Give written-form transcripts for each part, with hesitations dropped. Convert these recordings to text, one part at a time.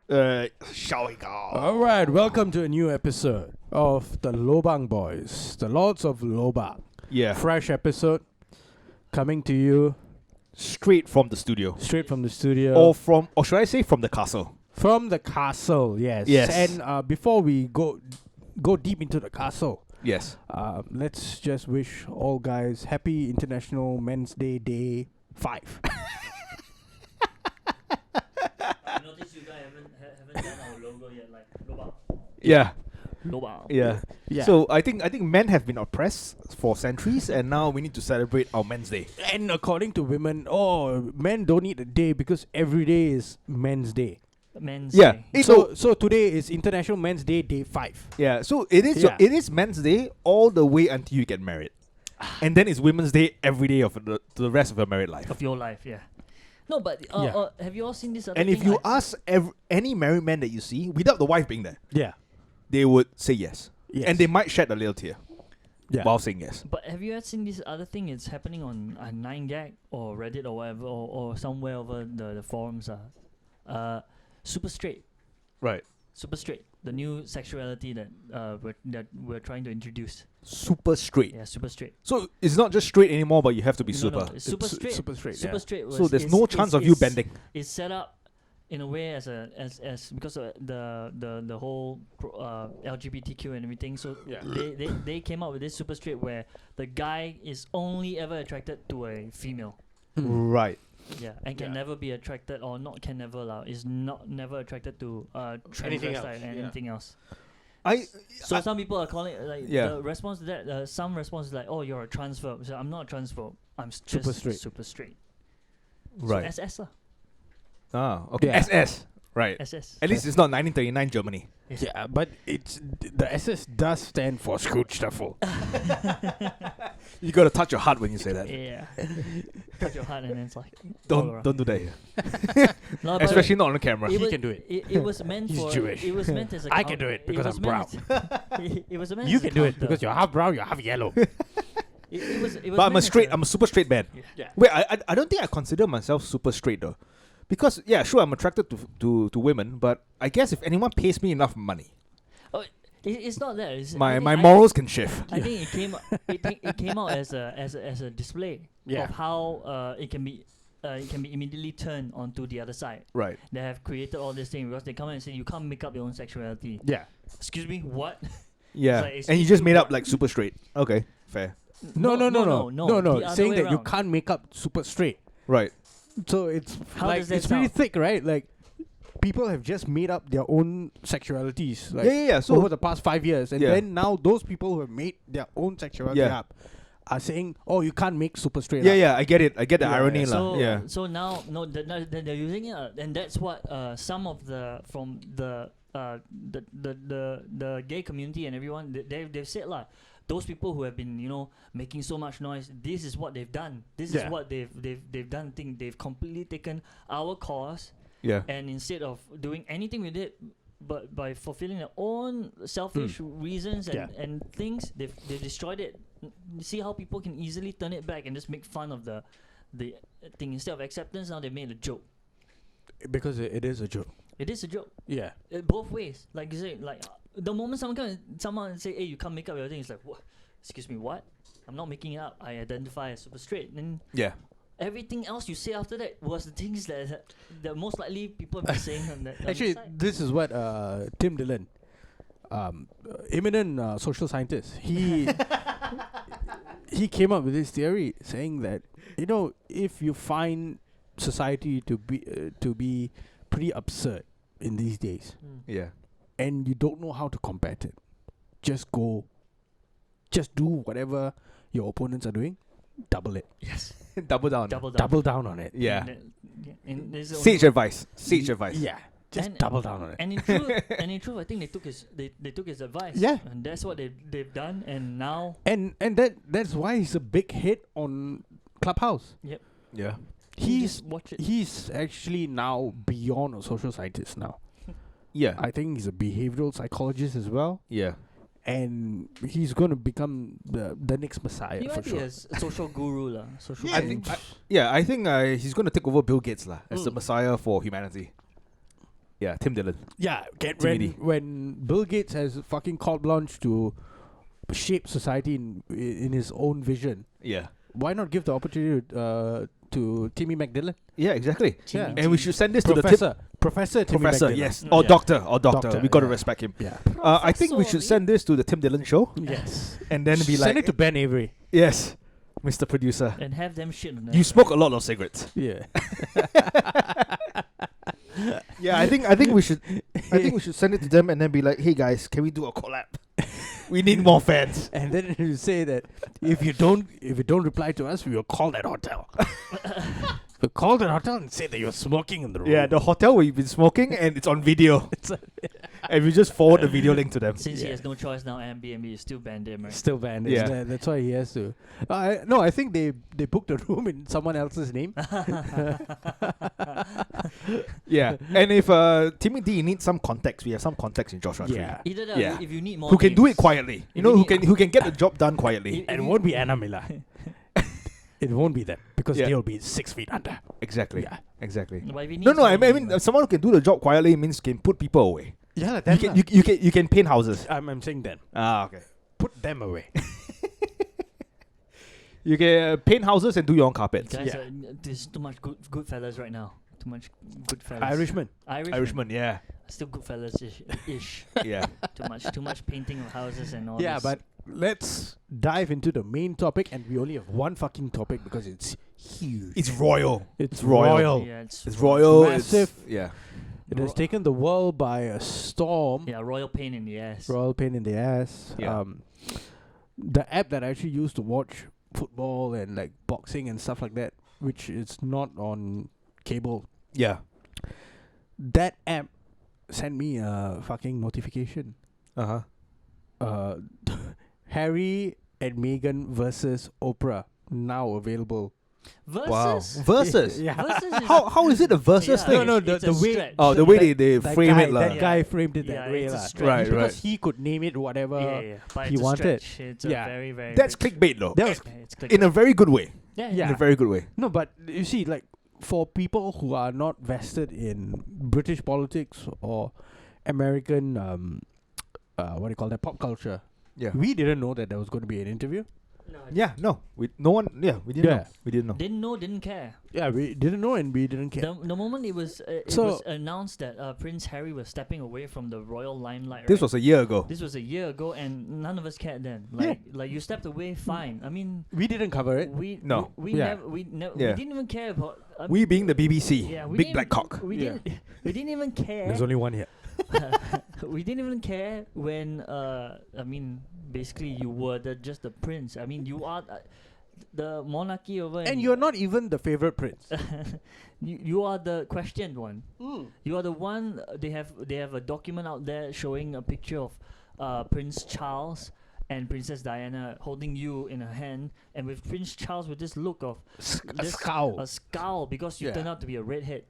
Shall we go? Alright, welcome to a new episode of the Lobang Boys, the Lords of Lobang. Yeah. Fresh episode coming to you Straight from the studio. straight from the studio. Or should I say from the castle? From the castle, yes. Yes. And before we go deep into the castle, Yes. let's just wish all guys happy International Men's Day 5. I noticed you guys haven't done our logo yet, like Loba. Yeah. Loba. Yeah. Yeah. So I think men have been oppressed for centuries, and now we need to celebrate our Men's Day. And according to women, men don't need a day because every day is Men's Day. Men's Yeah. Day. So today is International Men's Day 5. Yeah. So it is. Yeah. It is Men's Day all the way until you get married, and then it's Women's Day every day of the rest of your married life. Of your life, yeah. No, but Yeah. have you all seen this other And if thing? you ask any married man that you see, without the wife being there, Yeah. they would say yes. Yes. And they might shed a little tear Yeah. while saying yes. But have you seen this other thing? It's happening on 9gag or Reddit or whatever, or somewhere over the forums. Super straight. Right. Super straight. The new sexuality that we're trying to introduce. Super straight. Yeah, super straight. So it's not just straight anymore, but you have to be No, super. no, it's super straight. Super straight. Super Yeah. straight. So there's no chance of you bending. It's set up in a way as because of the whole LGBTQ and everything. So Yeah. they came up with this super straight where the guy is only ever attracted to a female. Right. Yeah, and can Yeah. never be attracted, or not can never lah. Is not never attracted to Anything else, transvestite and yeah. anything else. So So some people are calling it, like, Yeah. the response to that. Some response is like, "Oh, you're a transphobe." So I'm not a transphobe. I'm Super just straight. super straight. right. So SS lah. Okay. Yeah. SS. Right. SS. At least it's not 1939 Germany. Yeah, but the SS does stand for Scrooge Shuffle. You gotta touch your heart when you say that. Yeah. Touch your heart and then it's like Don't do that here. No, but Especially not on the camera. it He was- can do it. It was meant He's for. Jewish. It was meant as a. I can do it because was I'm meant it was meant. You as a can do it counter. because you're half brown, you're half yellow. It was. But I'm meant as I'm a super straight man. Yeah. Wait, I don't think I consider myself super straight though. Because yeah, sure I'm attracted to women, but I guess if anyone pays me enough money, It's not that. It's, my I think- morals can shift. I think it came. It came out as a display Yeah. of how it can be. It can be immediately turned onto the other side. Right. They have created all this thing because they come in and say you can't make up your own sexuality. Yeah. Excuse me, what? Yeah. like, and you excuse just you, made up what? like super straight. Okay, fair. No. the Saying other that way you around. can't make up super straight. Right. So it's How like does that it's pretty sound? thick, right? Like people have just made up their own sexualities. Like, Yeah. So over the past 5 years, and Yeah. then now those people who have made their own sexuality Yeah. up are saying, "Oh, you can't make super straight." yeah, up. yeah, I get it. I get the Yeah, irony yeah. lah. Yeah. So now, no, they're using it, and that's what some of the gay community and everyone they've said lah. Those people who have been making so much noise, this is what they've done. This Yeah. is what they've done. They've completely taken our cause, Yeah. and instead of doing anything with it, but by fulfilling their own selfish reasons and, Yeah. and things, they've destroyed it. You see how people can easily turn it back and just make fun of the thing instead of acceptance. Now they made a joke. Because it is a joke. It is a joke. Yeah. Both ways. Like you say, like the moment someone say, "Hey, you can't make up your thing," it's like, what? Excuse me, what? I'm not making it up. I identify as super straight. And Yeah. everything else you say after that was the things that most likely people have been saying on that. Actually, this is what Tim Dillon, eminent social scientist, he came up with this theory saying that if you find society to be pretty absurd in these days, Yeah. and you don't know how to combat it, just do whatever your opponents are doing, double it, yes, Double down. double down on it. Yeah. And there's only Sage advice. Sage advice. Yeah, just And- double down on it. And in truth, I think they took his advice. Yeah. And that's what they've done. And now, And that's why he's a big hit on Clubhouse. yep. Yeah. You He's just watch it. he's actually now beyond a social scientist now. Yeah. I think he's a behavioral psychologist as well, Yeah. and he's going to become the next messiah He for might be sure. a social guru lah. Social I guru. think. I think he's going to take over Bill Gates lah as the messiah for humanity. Yeah, Tim Dillon. Yeah, Timmy when Bill Gates has fucking carte blanche to shape society in his own vision, Yeah. why not give the opportunity to Timmy McDillon? Yeah, exactly. Yeah. And we should send this to the Professor Timmy Professor, McDillon. yes. Mm, Or yeah. doctor. We got to yeah. respect him. Yeah. I think we should send this to the Tim Dillon show Yes. and then be like, Send it to Ben Avery. yes, Mr. Producer. and have them shit on You smoke a lot of cigarettes. Yeah. Yeah, I think we should send it to them and then be like, hey guys, can we do a collab? We need more fans. And then you say that if you don't reply to us, we will call that hotel. We'll call that hotel and say that you're smoking in the room. Yeah, the hotel where you've been smoking and it's on video. And we just forward the video link to them. Since he has no choice now, Airbnb is still banned him, right? Still banned. Yeah. That's why he has to. No, I think they booked a room in someone else's name. Yeah. And if Timmy D needs some context, we have some context in Joshua Tree. Yeah. Either that, Yeah. or if you need more Who can do it names. quietly. You If know, you who can get the job done quietly. And it won't be Anna Miller. It won't be them because Yeah. they'll be 6 feet under. Exactly. Yeah. Exactly. But if he No, needs no. I more mean, names, someone who can do the job quietly means can put people away. Yeah, You can paint houses. I'm saying then. Ah, okay. Put them away. You can paint houses and do your own carpets. guys, Yeah. there's too much good fellas right now. Too much good fellas. Irishman. Irishman, yeah, Still good fellas ish. yeah. Too much painting of houses and all Yeah, this. but let's dive into the main topic, and we only have one fucking topic because it's huge. It's royal. It's royal. royal. yeah, It's royal. Massive. Yeah. It has taken the world by a storm. Yeah, royal pain in the ass. Royal pain in the ass. Yeah. The app that I actually use to watch football and like boxing and stuff like that, which is not on cable. Yeah. That app sent me a fucking notification. Uh huh. Harry and Meghan versus Oprah now available. Versus. Wow. Versus. Yeah. Versus is How is it a versus Yeah, thing? No, it's the a way- stretch. Oh, the way they That frame guy, it, lah. That Yeah. guy framed it Yeah, that way, it's a lah. stretch. Right, Because right. he could name it whatever. yeah. But he it's a wanted. stretch. It's a Yeah. very, very. That's big- clickbait, though. That was Yeah, it's In a clickbait. very good way. Yeah, Yeah. In a very good way. no, but you see, like for people who are not vested in British politics or American, what do you call that, pop culture, Yeah. we didn't know that there was going to be an interview. No, Yeah. No. We didn't know. Yeah. We didn't know. Didn't know, didn't care. Yeah, we didn't know and we didn't care. The moment it was So- announced that Prince Harry was stepping away from the royal limelight. This right? was a year ago. This was a year ago, and none of us cared then. Yeah. Like you stepped away, fine. I mean, We didn't cover it. No. we Yeah. never, we Yeah. didn't even care about. We being the BBC, yeah, we big didn't- black cock. We Yeah. didn't. We didn't even care. There's only one here. We didn't even care when. I mean, basically, you were just the prince. I mean, you are the monarchy over. And you're not even the favorite prince. you are the questioned one. You are the one. They have a document out there showing a picture of Prince Charles and Princess Diana holding you in her hand, and with Prince Charles with this look of A scowl. a scowl because you Yeah. turned out to be a redhead,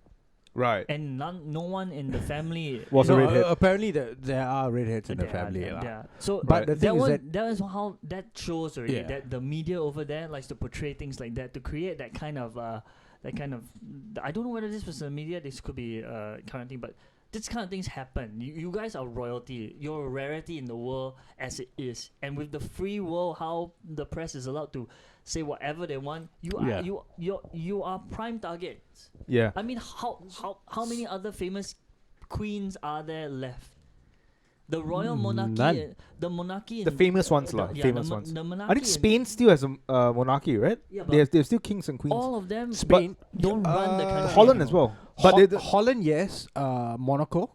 Right. and no one in the family Was a No, redhead. apparently there are redheads in the there family. are, lah. yeah. So But the thing is that that is how that shows already Yeah. that the media over there likes to portray things like that to create that kind of I don't know whether this was the media. This could be current thing, but this kind of things happen. You guys are royalty. You're a rarity in the world as it is, and with the free world, how the press is allowed to say whatever they want. Yeah. You are prime targets. Yeah. I mean, how many other famous queens are there left? The royal monarchy, None. the monarchy, The in- famous ones, lah. yeah, Famous the, ones. The monarchy I think in- Spain still has a monarchy, right? Yeah, They but have still kings and queens. all of them Spain don't run the country. Holland as anymore. well. But they, Holland, yes. Monaco.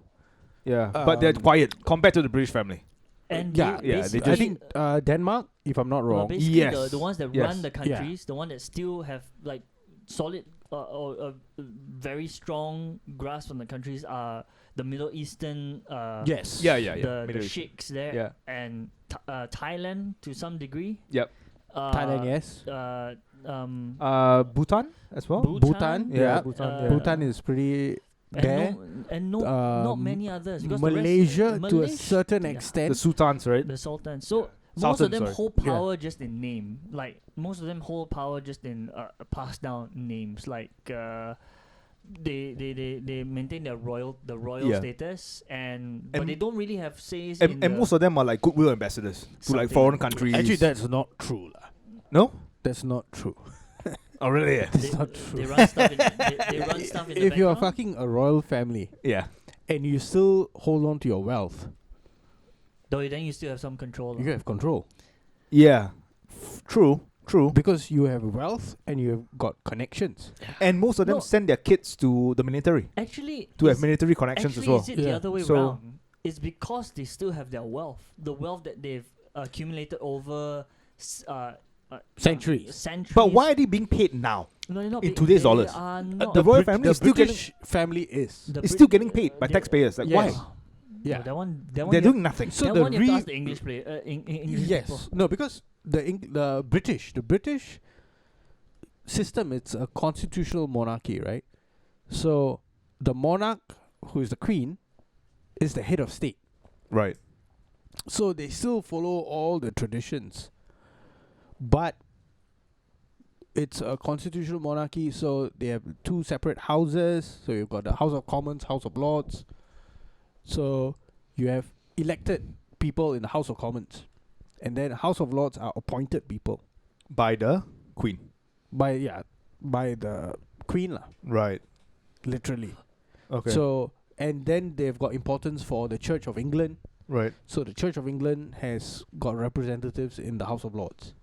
yeah, but they're Um, quiet compared to the British family. And Yeah, they yeah, they basically- I think Denmark, if I'm not well, wrong. basically Yes. the ones that Yes. run the Yeah. countries, the ones that still have like solid or very strong grasp on the countries are the Middle Eastern. Yes. Yeah, yeah, yeah. The Middle East. sheikhs there, Yeah. and Thailand to some degree. Yep. Thailand, yes. Bhutan as well. Bhutan, Yeah, yeah. Bhutan. Yeah. Bhutan is pretty there. and not many others. Because the rest- Malaysia, to a Malaysia- certain yeah. extent. The sultans, right? The Sultan. So most Sultan, of them sorry. hold Yeah. power just in name. Like most of them hold power just in passed down names. Like they maintain the royal Yeah. status, but And- they don't really have says And, in and the most of them are like goodwill ambassadors to like Something. foreign countries. Actually, that's not true, lah. no. That's not true. Oh really? Yeah. That's they, not true. they run stuff in they run stuff in the If you are background. fucking a royal family Yeah. and you still hold on to your wealth, Though then you still have some control. you have control Yeah. True. True. because you have wealth and you have got connections. And most of them No. send their kids to the military Actually, to have is- military connections as actually, well. is it the Yeah. other way So- around? It's because they still have their wealth, the wealth that they've accumulated over Centuries. Centuries. But why are they being paid now? No, they're not in paid. today's They dollars? are The not. royal family the is still British family is. The It's Brit- still getting paid by they- taxpayers. Like Yes. why? Yeah. No, that one. They're you doing nothing. So that the one you have to ask the English English people. Yes. No, because the British system, it's a constitutional monarchy, right? So the monarch, who is the queen, is the head of state. Right. So they still follow all the traditions. But it's a constitutional monarchy, so they have two separate houses. So you've got the House of Commons, House of Lords. So you have elected people in the House of Commons. And then House of Lords are appointed people By the Queen. by the Queen lah, Right. literally. Okay. So and then they've got importance for the Church of England. right. So the Church of England has got representatives in the House of Lords.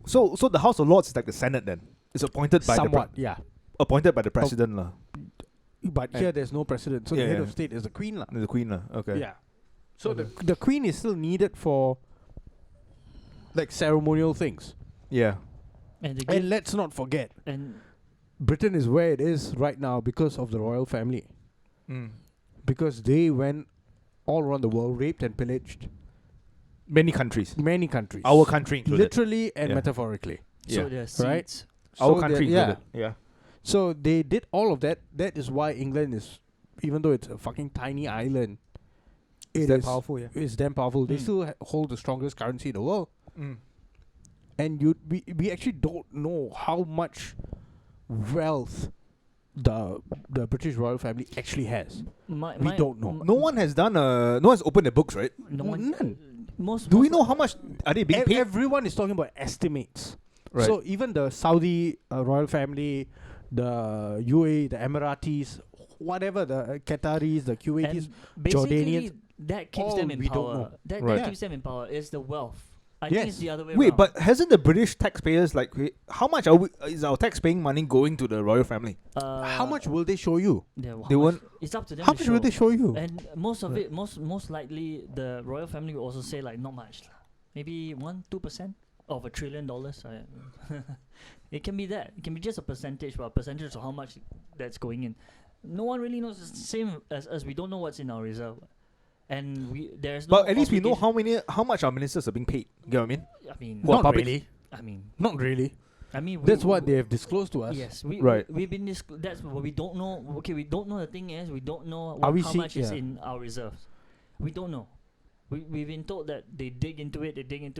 So the House of Lords is like the Senate then. It's appointed by Somewhat, yeah. appointed by the president lah. But And- here there's no precedent. So Yeah, the head yeah. of state is the Queen lah. The Queen lah. Okay. Yeah. So Okay. the Queen is still needed for like ceremonial things. Yeah. And they And give, let's not forget, and Britain is where it is right now because of the royal family. Mm. Because they went all around the world, raped and pillaged Many countries. many countries. Our country included. literally and Yeah. metaphorically. so Yeah. there's Right? seeds. Our So country they- yeah. included. Yeah. So they did all of that. That is why England is, even though it's a fucking tiny island, It's it that is powerful, yeah. It's damn powerful. They Mm. still hold the strongest currency in the world, Mm. and we actually don't know how much wealth the British royal family actually has. We don't know. No one has done no one's opened their books, right? No one. None. Most. Do we most know how much are they being paid? Everyone is talking about estimates. Right. So even the Saudi royal family, the UAE, the Emiratis, whatever, the Qataris, the Kuwaitis, And basically, Jordanians, that keeps all them in we don't power. know. That Right. keeps them in power is the wealth. I Yes. think it's the other way Wait, around. but hasn't the British taxpayers how much is our tax-paying money going to the royal family? how much will they show you? Yeah, how They much- won't- It's up to them. How to much will they show you? And most of it, most likely, the royal family will also say like not much, maybe 1-2% of $1 trillion. It can be that. It can be just a percentage, but a percentage of how much that's going in. No one really knows. It's the same as us. We don't know what's in our reserve, and there's no. But at least we know obligation- how much our ministers are being paid. You get what I mean? I mean, What, Not public- really. I mean, Not really. That's what they have disclosed to us. Yes, Right. we've been that's what we don't know. Okay, we don't know. The thing is, we don't know Are we how see- much is yeah. in our reserves. We don't know. We've been told that they dig into it.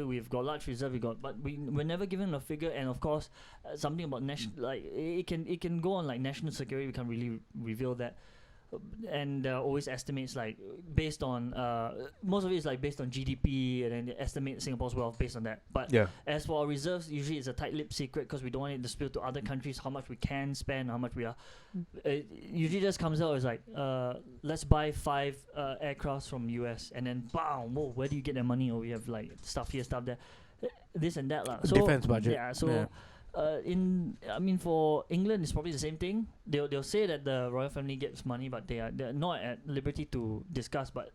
We've got large reserve. But we're never given a figure. And of course, something about like it can go on like national security. We can't really reveal that. And always estimates like based on most of it is like based on GDP, and then they estimate Singapore's wealth based on that. But Yeah. as for our reserves, usually it's a tight-lipped secret because we don't want it to spill to other countries how much we can spend, how much we are. It usually just comes out as like, let's buy 5 aircrafts from US, and then bam, whoa, where do you get the money? Or we have like stuff here, stuff there, this and that lah. So Defense budget. Yeah. So. Yeah. For England, it's probably the same thing. They'll say that the royal family gets money, but they're not at liberty to discuss. But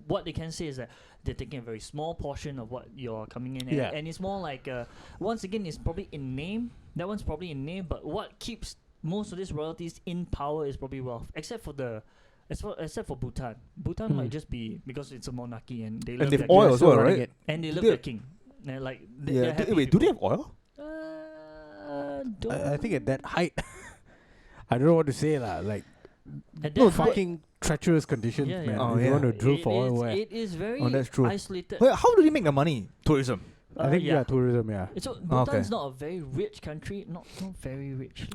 what they can say is that they're taking a very small portion of what you're coming in, Yeah. and it's more like once again, it's probably in name. That one's probably in name, but what keeps most of these royalties in power is probably wealth, except for Bhutan. Bhutan might just be because it's a monarchy and they love they've their oil king. as well, running right? it. And they love They- their king. And like they're Yeah. happy Wait, do they people. have oil? I think at that height, I don't know what to say lah. Like At no that height- fucking treacherous conditions, Yeah, yeah. man. Oh, if you yeah. want to drill for oil, it's- where? it is very Oh, that's true. isolated. Wait, how do they make the money? Tourism. I think yeah, tourism. Yeah, So Okay. Bhutan's not a very rich country. Not very rich.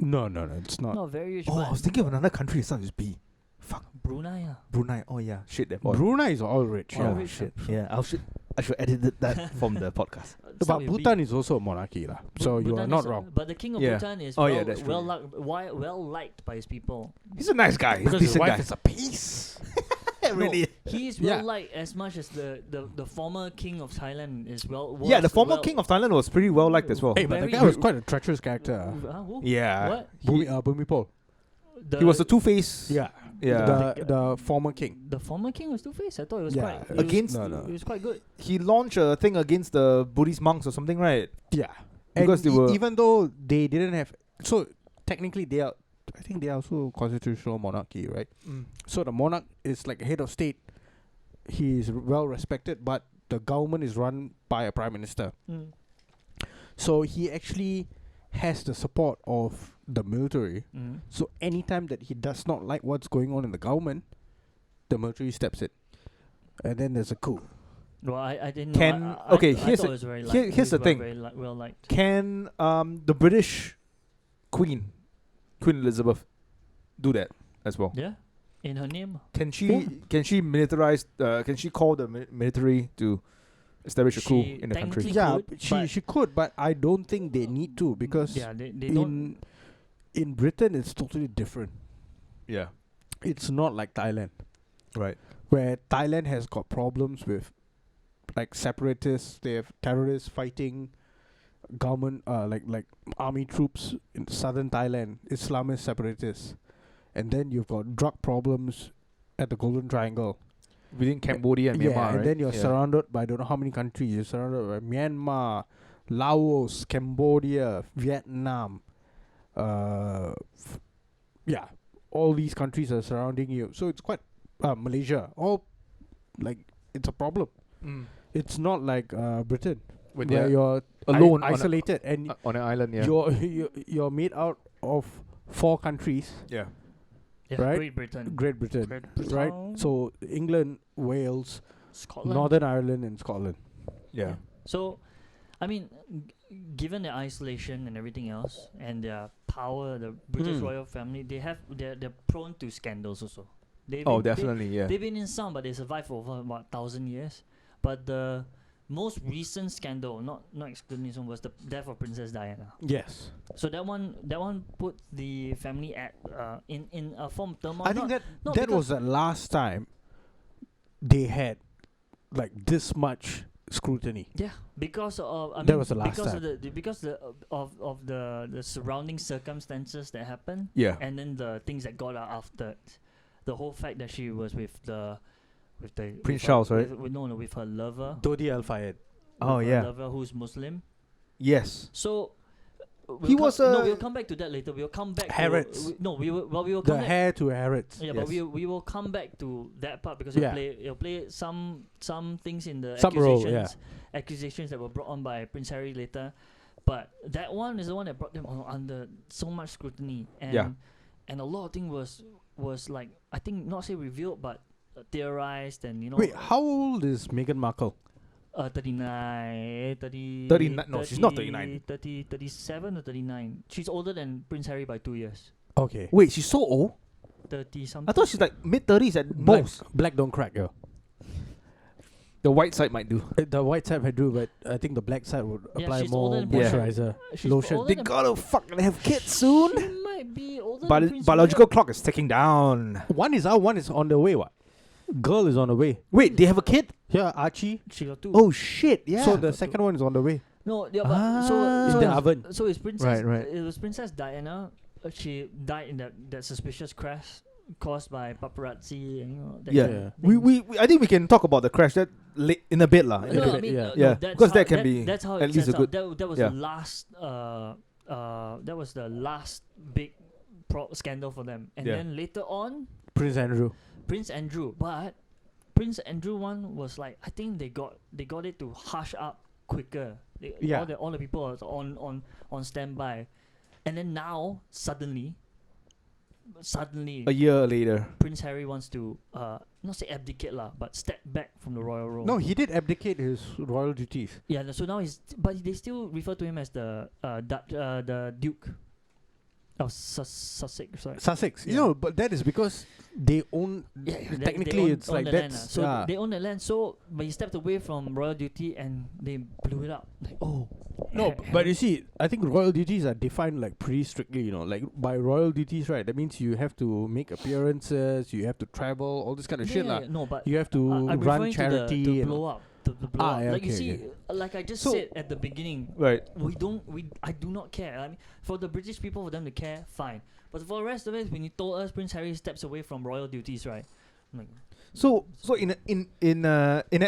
No, it's not. Not very rich. Oh, I but was thinking of another country that starts with B. Fuck. Brunei. Brunei. Oh yeah. Shit. That boy. Brunei is all rich. All Oh rich, shit. ah. Yeah. I should edit that from the podcast. But Bhutan is also a monarchy, lah. So you are not wrong. But the king of Yeah. Bhutan is Oh, yeah, that's true. well liked by his people. He's a nice guy. He's a Because his decent wife guy. is a piece. Really. He is Yeah. well liked as much as the former king of Thailand is well. Yeah, the was former well- king of Thailand was pretty well liked as well. Hey, but the Very- guy was quite a treacherous character. Who? Yeah. What? Bhumipol. He was a two-face. Yeah. Yeah. The former king. The former king was Two-Faced. I thought it was Yeah. quite. It was- Against- It was quite good. He launched a thing against the Buddhist monks or something, right? Yeah. Because And they were- even though they didn't have, so technically they are, I think they are also constitutional monarchy, right? So the monarch is like head of state. He is well respected, but the government is run by a prime minister. Mm. So he actually has the support of the military. Mm. So anytime that he does not like what's going on in the government, the military steps in, and then there's a coup. Well, I didn't. Can- know. I okay, thought here's it the- was very here- liked. here's He the was thing. Very well liked. Can the British Queen Elizabeth, do that as well? Yeah, in her name. Can she militarize? Can she call the military to establish a coup She in the country? technically Yeah, could, she but- she could, but I don't think they need to because Yeah, they don't. in Britain it's totally different. Yeah. It's not like Thailand, Right. where Thailand has got problems with like separatists. They have terrorists fighting government, like army troops in southern Thailand, Islamist separatists, and then you've got drug problems at the Golden Triangle. Within Cambodia and Myanmar, and right? then you're Yeah. surrounded by I don't know how many countries. You're surrounded by Myanmar, Laos, Cambodia, Vietnam. Yeah, all these countries are surrounding you. So it's quite Malaysia. All like it's a problem. Mm. It's not like Britain When where they're you're alone isolated, and on an island, yeah. you're made out of 4 countries, Yeah. Yeah, right? Great Britain. Great Britain, Great Britain. right? So England, Wales, Scotland. Northern Ireland, and Scotland. Yeah. So, I mean, given their isolation and everything else, and their power, the British Mm. royal family, they're prone to scandals also. They've Oh, been- definitely, yeah. They've been in some, but they survived for over 1,000 years. But the most recent scandal, not excluding this one, was the death of Princess Diana. Yes, So that one put the family at in a form of turmoil. I think that no, that was because- the last time they had like this much scrutiny. Yeah, because of That was the last because time. of because of the surrounding circumstances that happened, Yeah. and then the things that got out after, the whole fact that she was with the Prince with her- Charles, right? with her lover. Dodi Al Fayed. Oh, with her yeah. lover who's Muslim. Yes. So. He was a- we'll come back to that later. We'll come back. Harrods. We will The come back. hair to Harrods. Yeah, Yes. but we will come back to that part because Yeah. you'll play some things in the Some role, accusations that were brought on by Prince Harry later. But that one is the one that brought them under so much scrutiny, and Yeah. and a lot of things was like, I think, not say revealed but theorized, and Wait, how old is Meghan Markle? 39, 39 no, she's not 39. 37 or 39. She's older than Prince Harry by 2 years. Okay. Wait, she's so old? 30 something. I thought she's like mid-30s at Black, most. black don't crack, yo. The white side might do. The white side might do, but I think the black side would Yeah, apply she's more older than Prince Yeah. moisturizer, She's lotion. older They than- gotta fucking have kids soon. She might be older But than Prince biological William. clock is ticking down. One is out, one is on the way. What? Girl is on the way. Wait, they have a kid? Yeah, Archie. She got 2. Oh shit! Yeah. So the second one is on the way. No, yeah, but Ah. so In so the it's- oven. So it's Princess. Right, right. It was Princess Diana. She died in that suspicious crash caused by paparazzi and that Yeah. kind of we, things. we I think we can talk about the crash that in a bit lah. No, In a No, bit. I mean, yeah. no, Yeah, that's because how- that can be that's how at it least a sets out. good- That was yeah. the last that was the last big scandal for them, and Yeah. then later on Prince Andrew. Prince Andrew, but Prince Andrew one was like, I think they got it to hush up quicker. Yeah. All the people are on standby, and then now suddenly A year later. Prince Harry wants to not say abdicate lah, but step back from the royal role. No, he did abdicate his royal duties. Yeah, so now but they still refer to him as the Duke. Oh, Sussex, right? Sussex. You Yeah. know, but that is because they own. Technically, it's own like the land, that's. so they own the land. So when he stepped away from royal duty and they blew it up, like No, but you see, I think royal duties are defined like pretty strictly. You know, like by royal duties, right? That means you have to make appearances, you have to travel, all this kind of shit, lah. No, but You have to I'm run referring charity. to the and- blow up. The blow up. Yeah, Like you okay, see, okay. like I just So- said at the beginning, Right. I do not care. I mean, for the British people, for them to care, fine. But for the rest of it, when you told us Prince Harry steps away from royal duties, right? I'm like, So in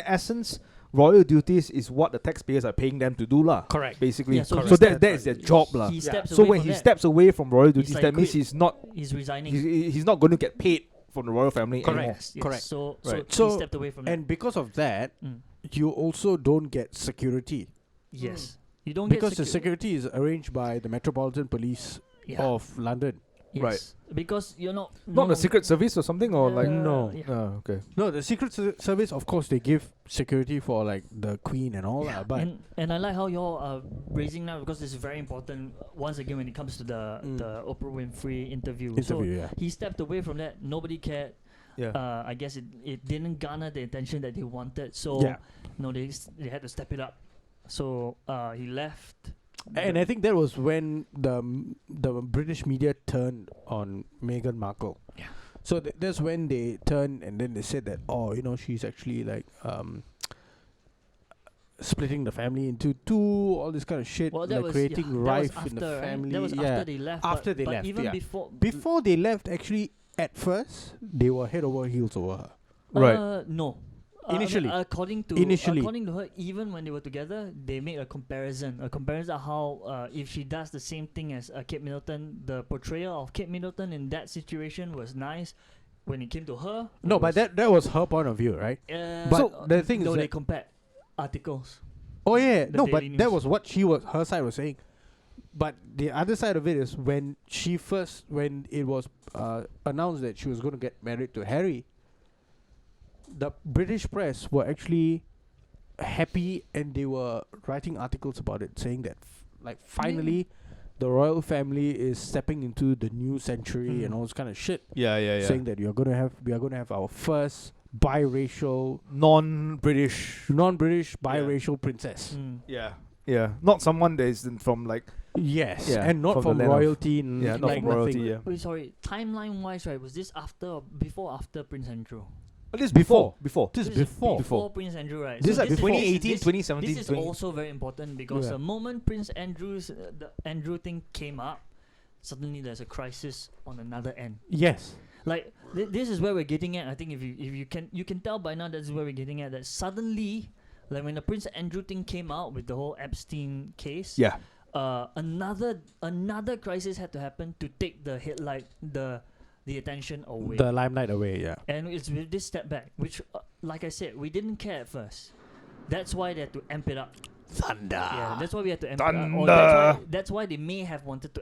essence, royal duties is what the taxpayers are paying them to do, lah. Correct. Basically. Yeah, so So, he that is their job, lah. he steps So away when from he that. steps away from royal duties, like that means quit. he's resigning. he's not going to get paid from the royal family Correct. anymore. Yes, yes. Correct. So Right. he So- stepped away from that. And because of that, Mm. you also don't get security Yes. You don't because get the security is arranged by the Metropolitan Police yeah. of London. Yes. Right. Because you're not Not the Secret Service or something, or like. No. yeah. Okay. No, the Secret Service, of course, they give security for like the Queen and all that. But and I like how y'all are raising now because this is very important. Once again, when it comes to the Mm. Oprah Winfrey interview, interview, yeah. so he stepped away from that. Nobody cared. Yeah. I guess it didn't garner the attention that they wanted. So Yeah. no, they had to step it up. So he left. And I think that was when the British media turned on Meghan Markle. Yeah. So that's when they turned and then they said that, oh, she's actually like splitting the family into two, all this kind of shit, well, that like was creating that was rife in the after, right? family. That was yeah. after they left. After they but left, even yeah. before they left, actually, at first they were head over heels over her. Right. No. Initially. According to her, even when they were together, they made a comparison of how if she does the same thing as Kate Middleton, the portrayal of Kate Middleton in that situation was nice. When it came to her, No, but that was her point of view, right? but So the thing is no, that- they compared articles. Oh yeah, The no, but Daily that News. was what her side was saying. But the other side of it is when it was announced that she was going to get married to Harry, the British press were actually happy and they were writing articles about it, saying that finally the royal family is stepping into the new century and all this kind of shit. Yeah. Saying that we are going to have our first biracial, Non-British. non-British biracial princess. Mm. Yeah. Not someone that is from like. Yes, Yeah, and not from the from land of- royalty. Yeah, not like from royalty. nothing. Yeah. Wait, sorry. Timeline wise, right? Was this after or before or after Prince Andrew? But this before. This This is is before. before Prince Andrew, right? This is like is- 2018, this- 2017. This is also very important because Yeah. the moment Prince Andrew's the Andrew thing came up, suddenly there's a crisis on another end. Yes. Like this is where we're getting at. I think if you can tell by now this is where we're getting at. That suddenly, like when the Prince Andrew thing came out with the whole Epstein case, Yeah. another crisis had to happen to take the headlight the attention away. The limelight away, yeah. And it's with this step back, which, like I said, we didn't care at first. That's why they had to amp it up. Thunder. Yeah, that's why we had to amp it Thunder. up. Or that's why they may have wanted to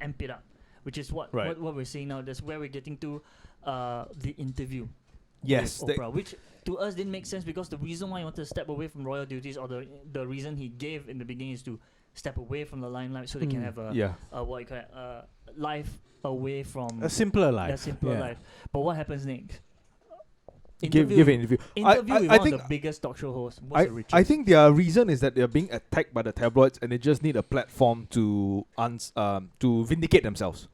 amp it up, which is what we're saying now. That's where we're getting to the interview. Yes. with Oprah, which to us didn't make sense because the reason why he wanted to step away from royal duties, or the reason he gave in the beginning, is to step away from the limelight so they can have a what you call it, life away from A simpler life. a simpler yeah. life. But what happens next? Give an interview. Interview with I one think of the biggest talk show hosts. What's the richest? I think their reason is that they're being attacked by the tabloids and they just need a platform to vindicate themselves.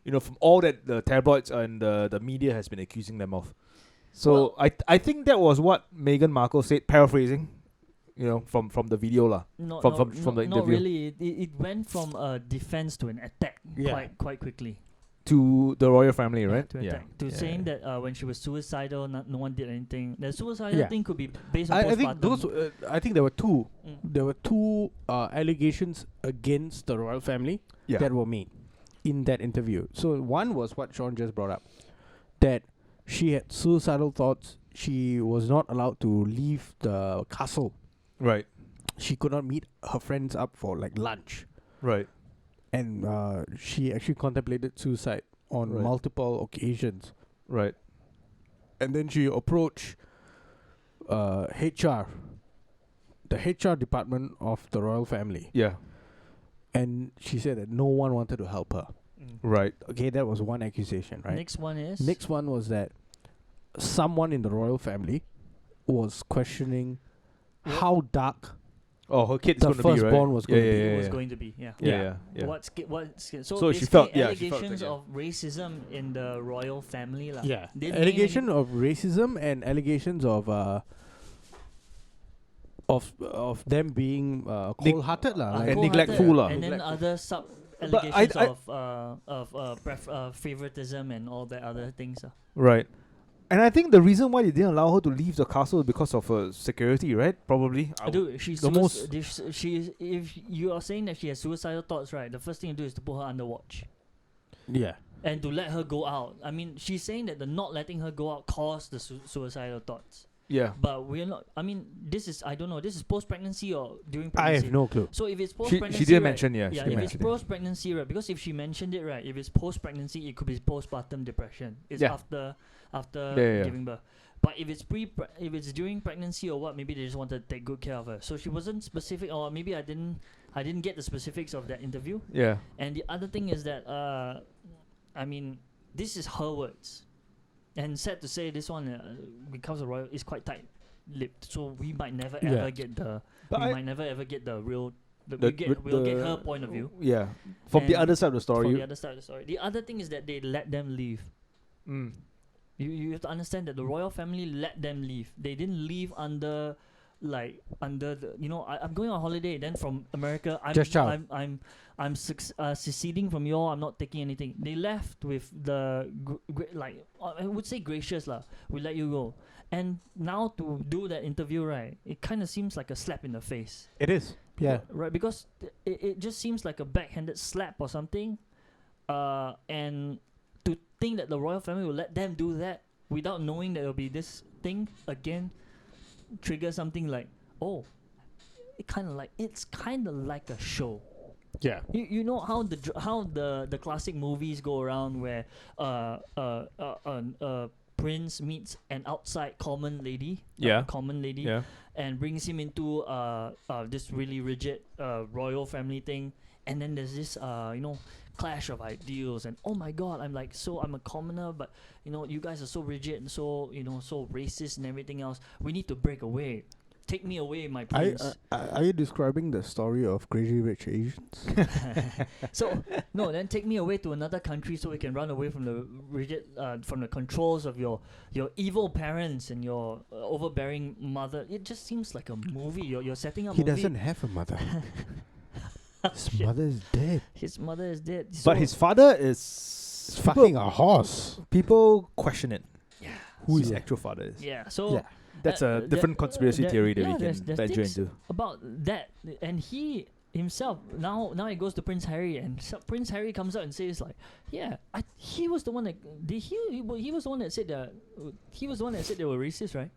From all that the tabloids and the media has been accusing them of. So I think that was what Meghan Markle said, paraphrasing, from the video lah. From the Not interview. really. It went from a defense to an attack quite quickly. To the royal family, right? To attack. To Yeah. saying that when she was suicidal, no one did anything. The suicidal Yeah. thing could be based on I think postpartum. I think there were two. Mm. There were two allegations against the royal family Yeah. that were made in that interview. So one was what Sean just brought up, that she had suicidal thoughts. She was not allowed to leave the castle. Right. She could not meet her friends up for like lunch, Right. and she actually contemplated suicide on Right. multiple occasions. Right. And then she approached HR, the HR department of the royal family, Yeah. and she said that no one wanted to help her. Right. Okay, that was one accusation, right? Next one is Next one was that someone in the royal family was questioning What? how dark Oh, her kid's the going to be, right? firstborn was yeah, going to yeah, be. yeah, was yeah. going to be. Yeah. Yeah. What's so, So she basically felt- yeah, she felt allegations that, yeah. of racism in the royal family lah. Yeah, Didn't name allegation of racism and allegations of them being cold-hearted lah, any- And cold-hearted, neglectful lah. and then Neglectful. other sub But allegations I- of favoritism and all that other things. Right. And I think the reason why they didn't allow her to leave the castle is because of security, right? Probably. Dude, she's the most- if you are saying that she has suicidal thoughts, right? The first thing to do is to put her under watch Yeah. and to let her go out. I mean, she's saying that the not letting her go out caused the suicidal thoughts. Yeah. But we're not. I mean, this is I don't know. This is post pregnancy or during I pregnancy. have no clue. So if it's post She pregnancy, didn't right, mention, yeah. She yeah, didn't if it's mention it. post pregnancy, right? Because if she mentioned it, right, if it's post pregnancy, it could be postpartum depression. It's Yeah. after Yeah. giving birth. But if it's if it's during pregnancy or what, maybe they just wanted to take good care of her. So she wasn't specific, or maybe I didn't get the specifics of that interview. Yeah. And the other thing is that I mean, this is her words, and sad to say, this one because of royal is quite tight-lipped. So we might never ever get the But we I- might never ever get the real. The- We'll get the- her point of view. Yeah. From the And other side of the story. From the other side of the story. The other thing is that they let them leave. Mm. You have to understand that the royal family let them leave. They didn't leave under the I'm going on holiday. Then from America, Just ciao. I'm seceding from you all. I'm not taking anything. They left with the I would say gracious lah. We let you go. And now to do that interview, right? It kind of seems like a slap in the face. It is. Yeah. Right, because it just seems like a backhanded slap or something. And to think that the royal family will let them do that without knowing that there'll be this thing again, trigger something like, oh, it's kind of like a show. Yeah. You know how the classic movies go around where prince meets an outside common lady, Yeah. and brings him into this really rigid royal family thing, and then there's this clash of ideals, and oh my god, I'm a commoner, but you guys are so rigid and so so racist and everything else. We need to break away. Take me away, my prince. Are you describing the story of Crazy Rich Asians? So no, then take me away to another country so we can run away from the rigid, from the controls of your evil parents and your overbearing mother. It just seems like a movie. You're setting up. He movie. doesn't have a mother. His Shit. mother is dead. His mother is dead. But his father is It's fucking a horse. People question it. Yeah. Who his Yeah. actual father is. Yeah. So. Yeah. That's a different conspiracy theory that we there's can venture things into. about that, and he himself now it goes to Prince Harry, and Prince Harry comes out and says like, yeah, he was the one that he was the one that said that he was the one that said they were racist, right?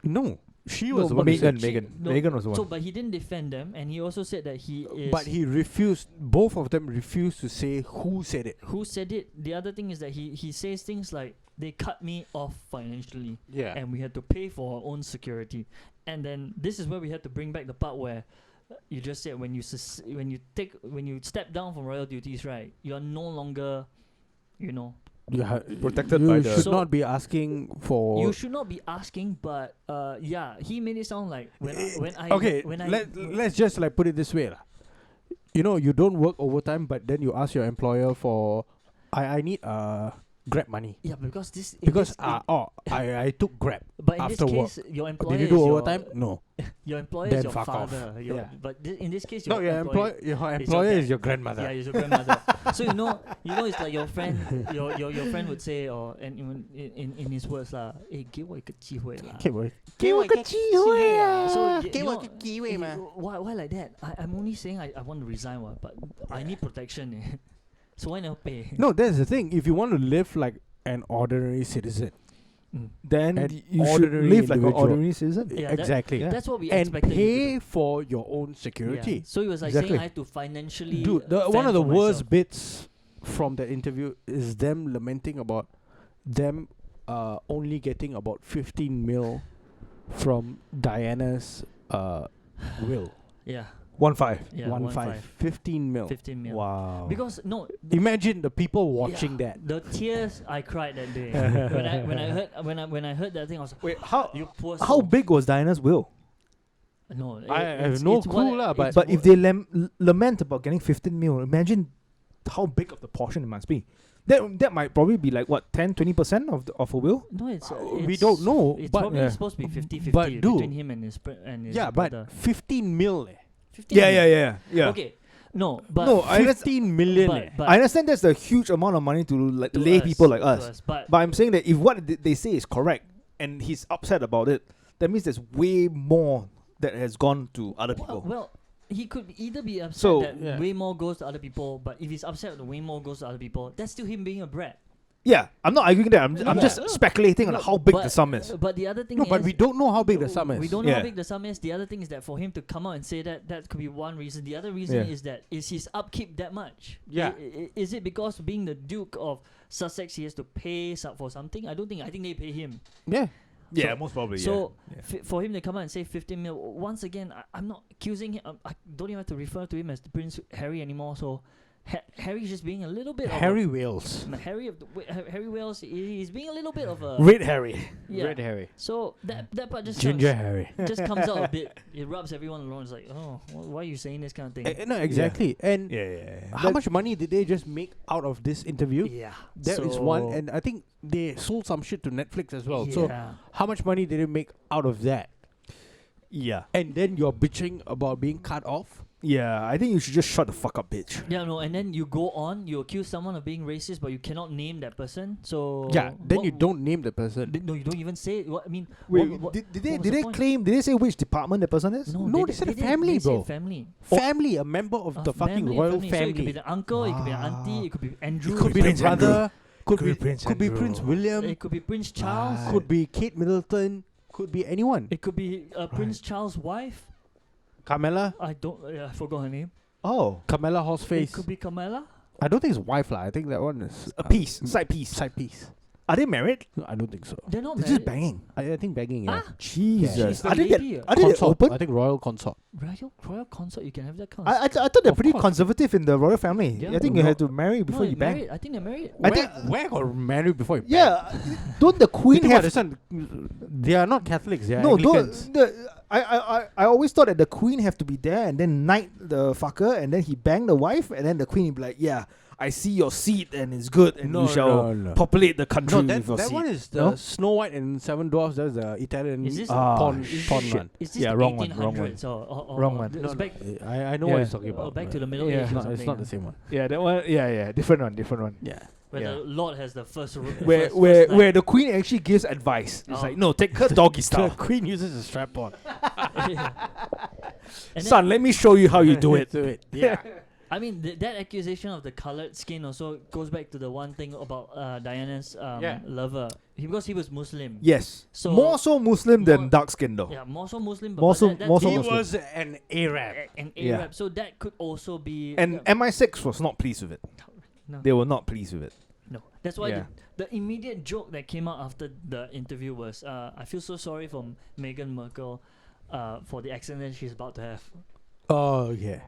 No. She No, was the but one who said- Megan was the one. So, but he didn't defend them, and he also said that he is. But he refused. Both of them refused to say who said it. who said it? The other thing is that he says things like, they cut me off financially, Yeah. and we had to pay for our own security. And then this is where we had to bring back the part where you just said when you step down from royal duties, right? You are no longer, Protected you by the- should So- not be asking for. you should not be asking. But yeah, he made it sound like Okay, when let's just like put it this way, lah. You don't work overtime, but then you ask your employer for, I need Grab money yeah, because this in because this, I took Grab. but in after this work. case your employer Did you do is overtime? No. your employer Then is your fuck off. father. Yeah. But in this case No, your employer dad. is your grandmother. Yeah, is your grandmother. So it's like your friend, your friend would say, or and even in his words lah, 给我一个机会啦。 Okay, boy. So why like that? I'm only saying I want to resign but I need protection. So why not pay? No, that's the thing. If you want to live like an ordinary citizen, Then An you should ordinary live like an individual. ordinary citizen. Yeah, that- exactly, That's what we and expected. pay for your own security. Yeah. So he was like Exactly. saying I had to financially. Dude, one fend of the for worst myself. bits from that interview is them lamenting about them only getting about 15 mil from Diana's will. Yeah. 1.5. Yeah, 1.5. 15 mil. 15 mil. Wow. Because Imagine the people watching yeah, that. the tears I cried that day when I heard that thing, I was like, Wait, how you poor how soul. big was Diana's will? No, I have it's- no it's clue what- lah, but- it's But if what- they lament about getting 15 mil, imagine how big of the portion it must be. That might probably be like what 10-20% of a will. no, it's we don't know, It's but- probably Yeah. supposed to be 50-50 But dude- between him and his Yeah, brother. but 15 mil. 15 Yeah. Okay, no, but No, I understand- 15 million. but I understand that's a huge amount of money to like to lay us, people like to us. But But I'm saying that if what they say is correct and he's upset about it, that means there's way more that has gone to other people. well, he could either be upset So- that Yeah. way more goes to other people, but if he's upset that way more goes to other people, that's still him being a brat. Yeah, I'm not arguing that. I'm Yeah. just No. speculating on No, how big but- the sum is. But the other thing No, is, but we don't know how big the sum is. We don't know how Yeah. big the sum is. The other thing is that for him to come out and say that could be one reason. The other reason Yeah. is that is his upkeep that much? Yeah. Is it because being the Duke of Sussex he has to pay for something? I don't think. I think they pay him. Yeah. Yeah, most probably. So yeah. for him to come out and say 15 mil, once again, I'm not accusing him. I don't even have to refer to him as Prince Harry anymore. So Harry's just being a little bit Harry of Wales. Harry Wales. He's being a little bit of a Red Harry. yeah. Red Harry. So that part just Ginger comes, Harry. just comes out a bit. It rubs everyone along. It's like, oh, why are you saying this kind of thing? No, exactly. And Yeah. how much money did they just make out of this interview? Yeah, That is one, and I think they sold some shit to Netflix as well. So yeah. how much money did they make out of that? Yeah. And then you're bitching about being cut off. Yeah, I think you should just shut the fuck up, bitch. Yeah, no, and then you go on, you accuse someone of being racist, but you cannot name that person. So Yeah. Then what- you don't name the person. No, you don't even say. What I mean, Wait, what did was they the point? claim? Did they say which department the person is? No, they said a didn't. family, They said bro. family. Family, a member of the fucking royal So it could be family. the uncle, it could be an auntie, it could be Andrew, It could be the Prince brother. Andrew. Could Could be be Prince could be Andrew. Prince William. it could be Prince Charles, Right. Could be Kate Middleton. Could be anyone. it could be Prince Charles' wife. Carmela. I forgot her name. Oh, Carmela It Horseface. could be Camilla. I don't think it's wife lah. I think that one is a piece, side piece. Side piece. Are they married? No, I don't think so. They're not They're married. just banging. I think begging. Yeah. Ah, Jesus. She's the Are they lady, that- are they that Consort. open? I think royal consort. royal consort. You can have that kind. I thought they're Of pretty course. conservative in the royal family. Yeah. I think you have to marry before you bang. married. I think they're married. I where, think- where got married before you bang? Yeah, don't the queen Think about have? this one. They are not Catholics. They are No, Anglicans. don't. I always thought that the queen have to be there and then knight the fucker and then he bang the wife and then the queen will be like, yeah, I see your seed and it's good and No, you shall no. populate the country No, that, with your that seed. one is the No? Snow White and Seven Dwarfs. That's the Italian Is this porn, is porn this, one. is this Yeah, the wrong one, wrong one. 1800s or Wrong one. It's back, I know Yeah. what he's talking about. back to the but Middle Yeah. Ages. It's or not, it's not something, the same one. Yeah, that one. Yeah, different one. Yeah. Where Yeah. the Lord has the first. Where where the queen actually gives advice. It's Oh. like, no, take her doggy The style. queen uses a strap on. Son, let me show you how you do it. Do it. Yeah. I mean, that accusation of the colored skin also goes back to the one thing about Diana's Yeah. lover, because he was Muslim. Yes. So more so Muslim than more- dark skin though. Yeah, more so Muslim. But More but so- that, more so He Muslim. was an Arab. an Yeah. Arab. So that could also be. And MI6 was not pleased with it. no, They were not pleased with it. no. That's why Yeah. the immediate joke that came out after the interview was, I feel so sorry for Meghan Markle, for the accident she's about to have. Oh, yeah.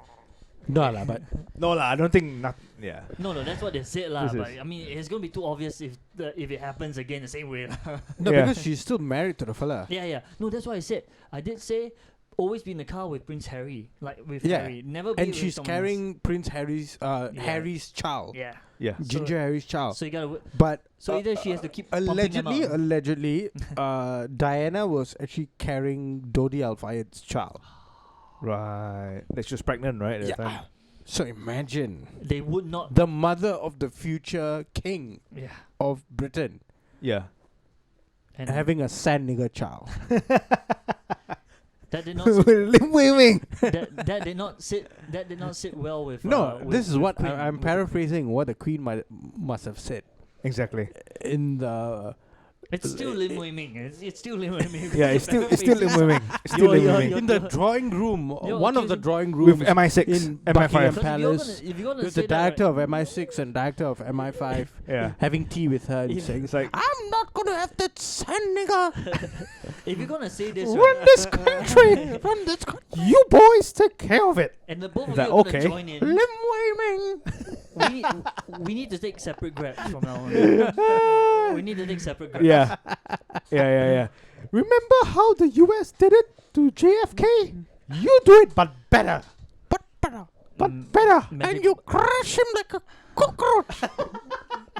No, lah, but No lah, I don't think yeah. No, that's what they said lah. This But is- I mean, it's gonna be too obvious if it happens again the same way. lah. no, Yeah. because she's still married to the fella. Yeah. No, that's what I said. I did say always be in the car with Prince Harry, like with Yeah. Harry. Never be And with she's someone carrying Prince Harry's Yeah. Harry's child. else. Yeah. Yeah. Ginger Harry's child. So you gotta. But So either she has to keep pumping them allegedly, out. Diana was actually carrying Dodi Al-Fayed's child. Right. That she was pregnant, right? At the time. So imagine They would not. the mother of the future king Yeah. of Britain Yeah. And having a sand nigger child. that did not. Sit, Lim Wei Ming. that did not sit. That did not sit well with. No, with- this is with what Queen- I'm with- paraphrasing what the Queen must have said Exactly. in the. It's still Lim Wei Ming. It's still Lim Wei Ming. Yeah, it's still Lim Wei Ming. It's still Lim You're- Wei Ming. In the drawing room, You're one of the accusing- drawing rooms With MI6, in MI5. Buckingham Because Palace, if you're gonna with say the that, director of MI6 and director of MI5 Yeah. having tea with her and If- saying, It's like I'm not going to have that son, nigga. If you're gonna say this, Run right, this country. Run this country. You boys take care of it. and the both of Is you that are okay? gonna join in, Lim Wei Ming. we need to take separate grabs from now on. We need to take separate grabs. Yeah. Remember how the US did it to JFK? You do it, but better. But better. Mm, Better. magic, And you crush him like a cockroach.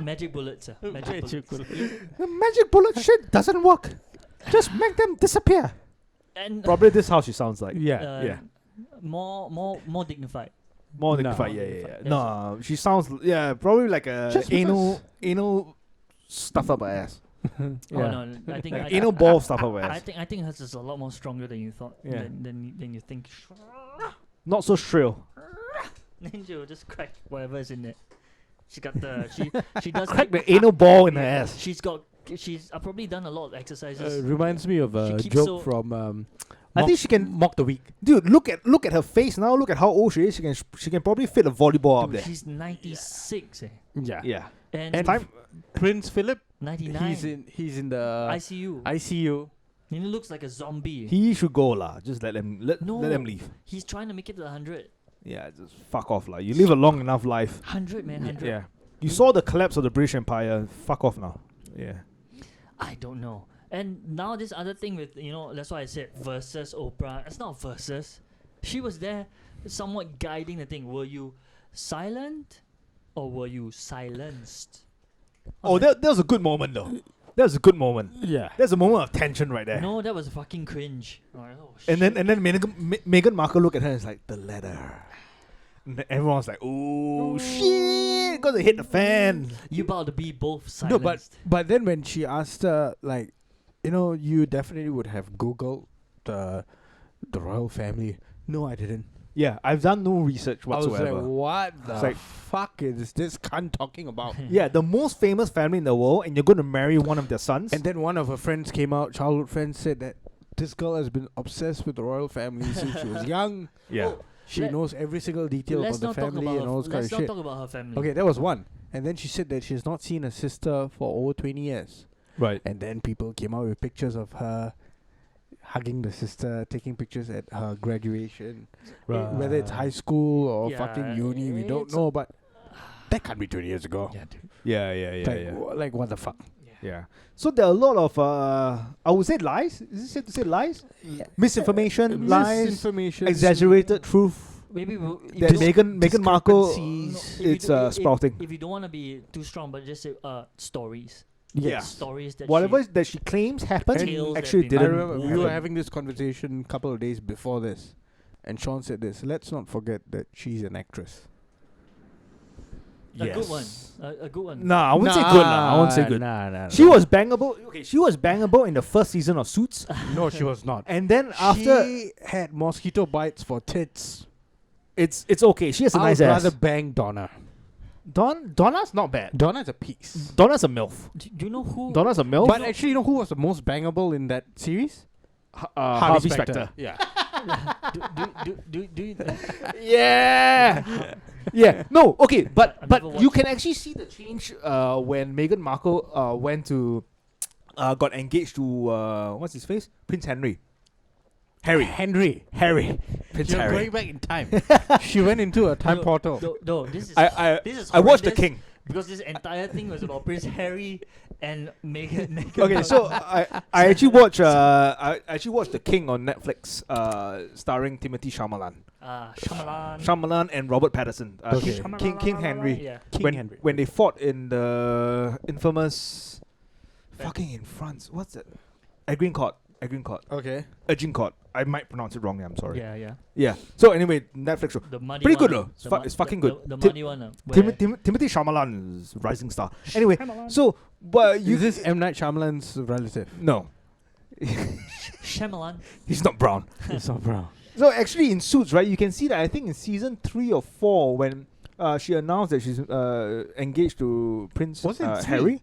magic bullets, sir. Magic bullets. The magic bullet shit doesn't work. Just make them disappear. And Probably this is how she sounds like. Yeah. more dignified. More No. dignified. Yeah. Dignified. No, she sounds probably like a Just anal stuff up her ass. Oh no, I think Like anal ball stuff up her I ass. think hers is a lot more stronger than you thought. Yeah. Than you think. Not so shrill. Then she'll just crack whatever is in it. She got the she does Crack the anal ball in her ass. She's probably done a lot of exercises. Reminds me of She a keeps joke so- from I think she can. Mock the Week. Dude, look at her face now. Look at how old she is. She can probably fit a volleyball up Dude, there. she's 96, Yeah. Yeah. and Time. Prince Philip. 99. He's in the ICU. ICU. He looks like a zombie. He should go lah. Just let them let them leave. He's trying to make it to 100. Yeah, just fuck off lah. You live a long enough life. 100, man, 100. Yeah. You saw the collapse of the British Empire. Fuck off now. Yeah. I don't know. And now this other thing with, that's why I said versus Oprah. It's not versus. She was there somewhat guiding the thing. Were you silent or were you silenced? Oh, that was a good moment though. That was a good moment. Yeah. There's a moment of tension right there. No, that was fucking cringe. Oh, And then Meghan Markle look at her and it's like the letter. And then everyone's like, oh shit, gonna hit the fan. you about to be both No, silenced. but then when she asked her, like, you definitely would have Googled the royal family. No, I didn't. Yeah, I've done no research I was whatsoever. like, what the It's like- fuck is this cunt talking about? Yeah, the most famous family in the world, and you're going to marry one of their sons. And then one of her friends came out, childhood friends, said that this girl has been obsessed with the royal family since she was young. yeah, Oh, She Let- knows every single detail let's about not the talk family about and all her. this kind Let's of not shit. talk about her family. Okay, that was one. And then she said that she's not seen her sister for over 20 years. right. And then people came out with pictures of her hugging the sister, taking pictures at her graduation. Whether it's high school or Yeah, fucking uni, we don't it's- know. But that can't be 20 years ago. Yeah, dude. Yeah. Like, what the fuck? Yeah. So there are a lot of, I would say lies. Is it safe to say lies? Misinformation, lies, Misinformation. exaggerated truth. Maybe That Meghan Markle, discrepancies. it's sprouting. If you don't want to be too strong, but just say stories. Yeah. Stories that Whatever she, that she claims happened Tales that actually been- I didn't. remember we happen. were having this conversation a couple of days before this, and Sean said this. Let's not forget that she's an actress. a good one. A good one. Nah, I wouldn't say good. I won't say good. Nah. She was bangable. Okay, she was bangable in the first season of Suits, No, she was not. and then after She had mosquito bites for tits. it's okay. She has a I nice would ass. rather bang Donna. Donna's not bad. Donna's a piece. Donna's a milf. Do you know who? Donna's a milf. But actually, you know who was the most bangable in that series? Harvey Specter. Yeah. do you, Yeah. Yeah. No. Okay. But I've never you watched can actually see the change when Meghan Markle went to got engaged to what's his face, Prince Henry. Henry. Prince You're Harry. going back in time. She went into a time portal. No, this is this is I watched The horrendous King. because this entire thing was about Prince Harry and Meghan. Okay, so I actually watched The King on Netflix, starring Timothy Chalamet, Shyamalan. and Robert Pattinson. Okay. King Henry. Yeah. King Henry. When they fought in the infamous fucking in France, what's it? Agincourt. Okay. Agincourt. I might pronounce it wrongly. I'm sorry. Yeah. Yeah. So anyway, Netflix show. The muddy Pretty one, good though. It's fucking good. The Tim- muddy one. Where Timothy Chalamet is rising star. Anyway, so but you Is this M. Night Shyamalan's relative? no, Shyamalan. he's not brown. It's not brown. So actually, in Suits, right, you can see that I think in season 3 or 4 when she announced that she's engaged to Prince Was it 3? Harry,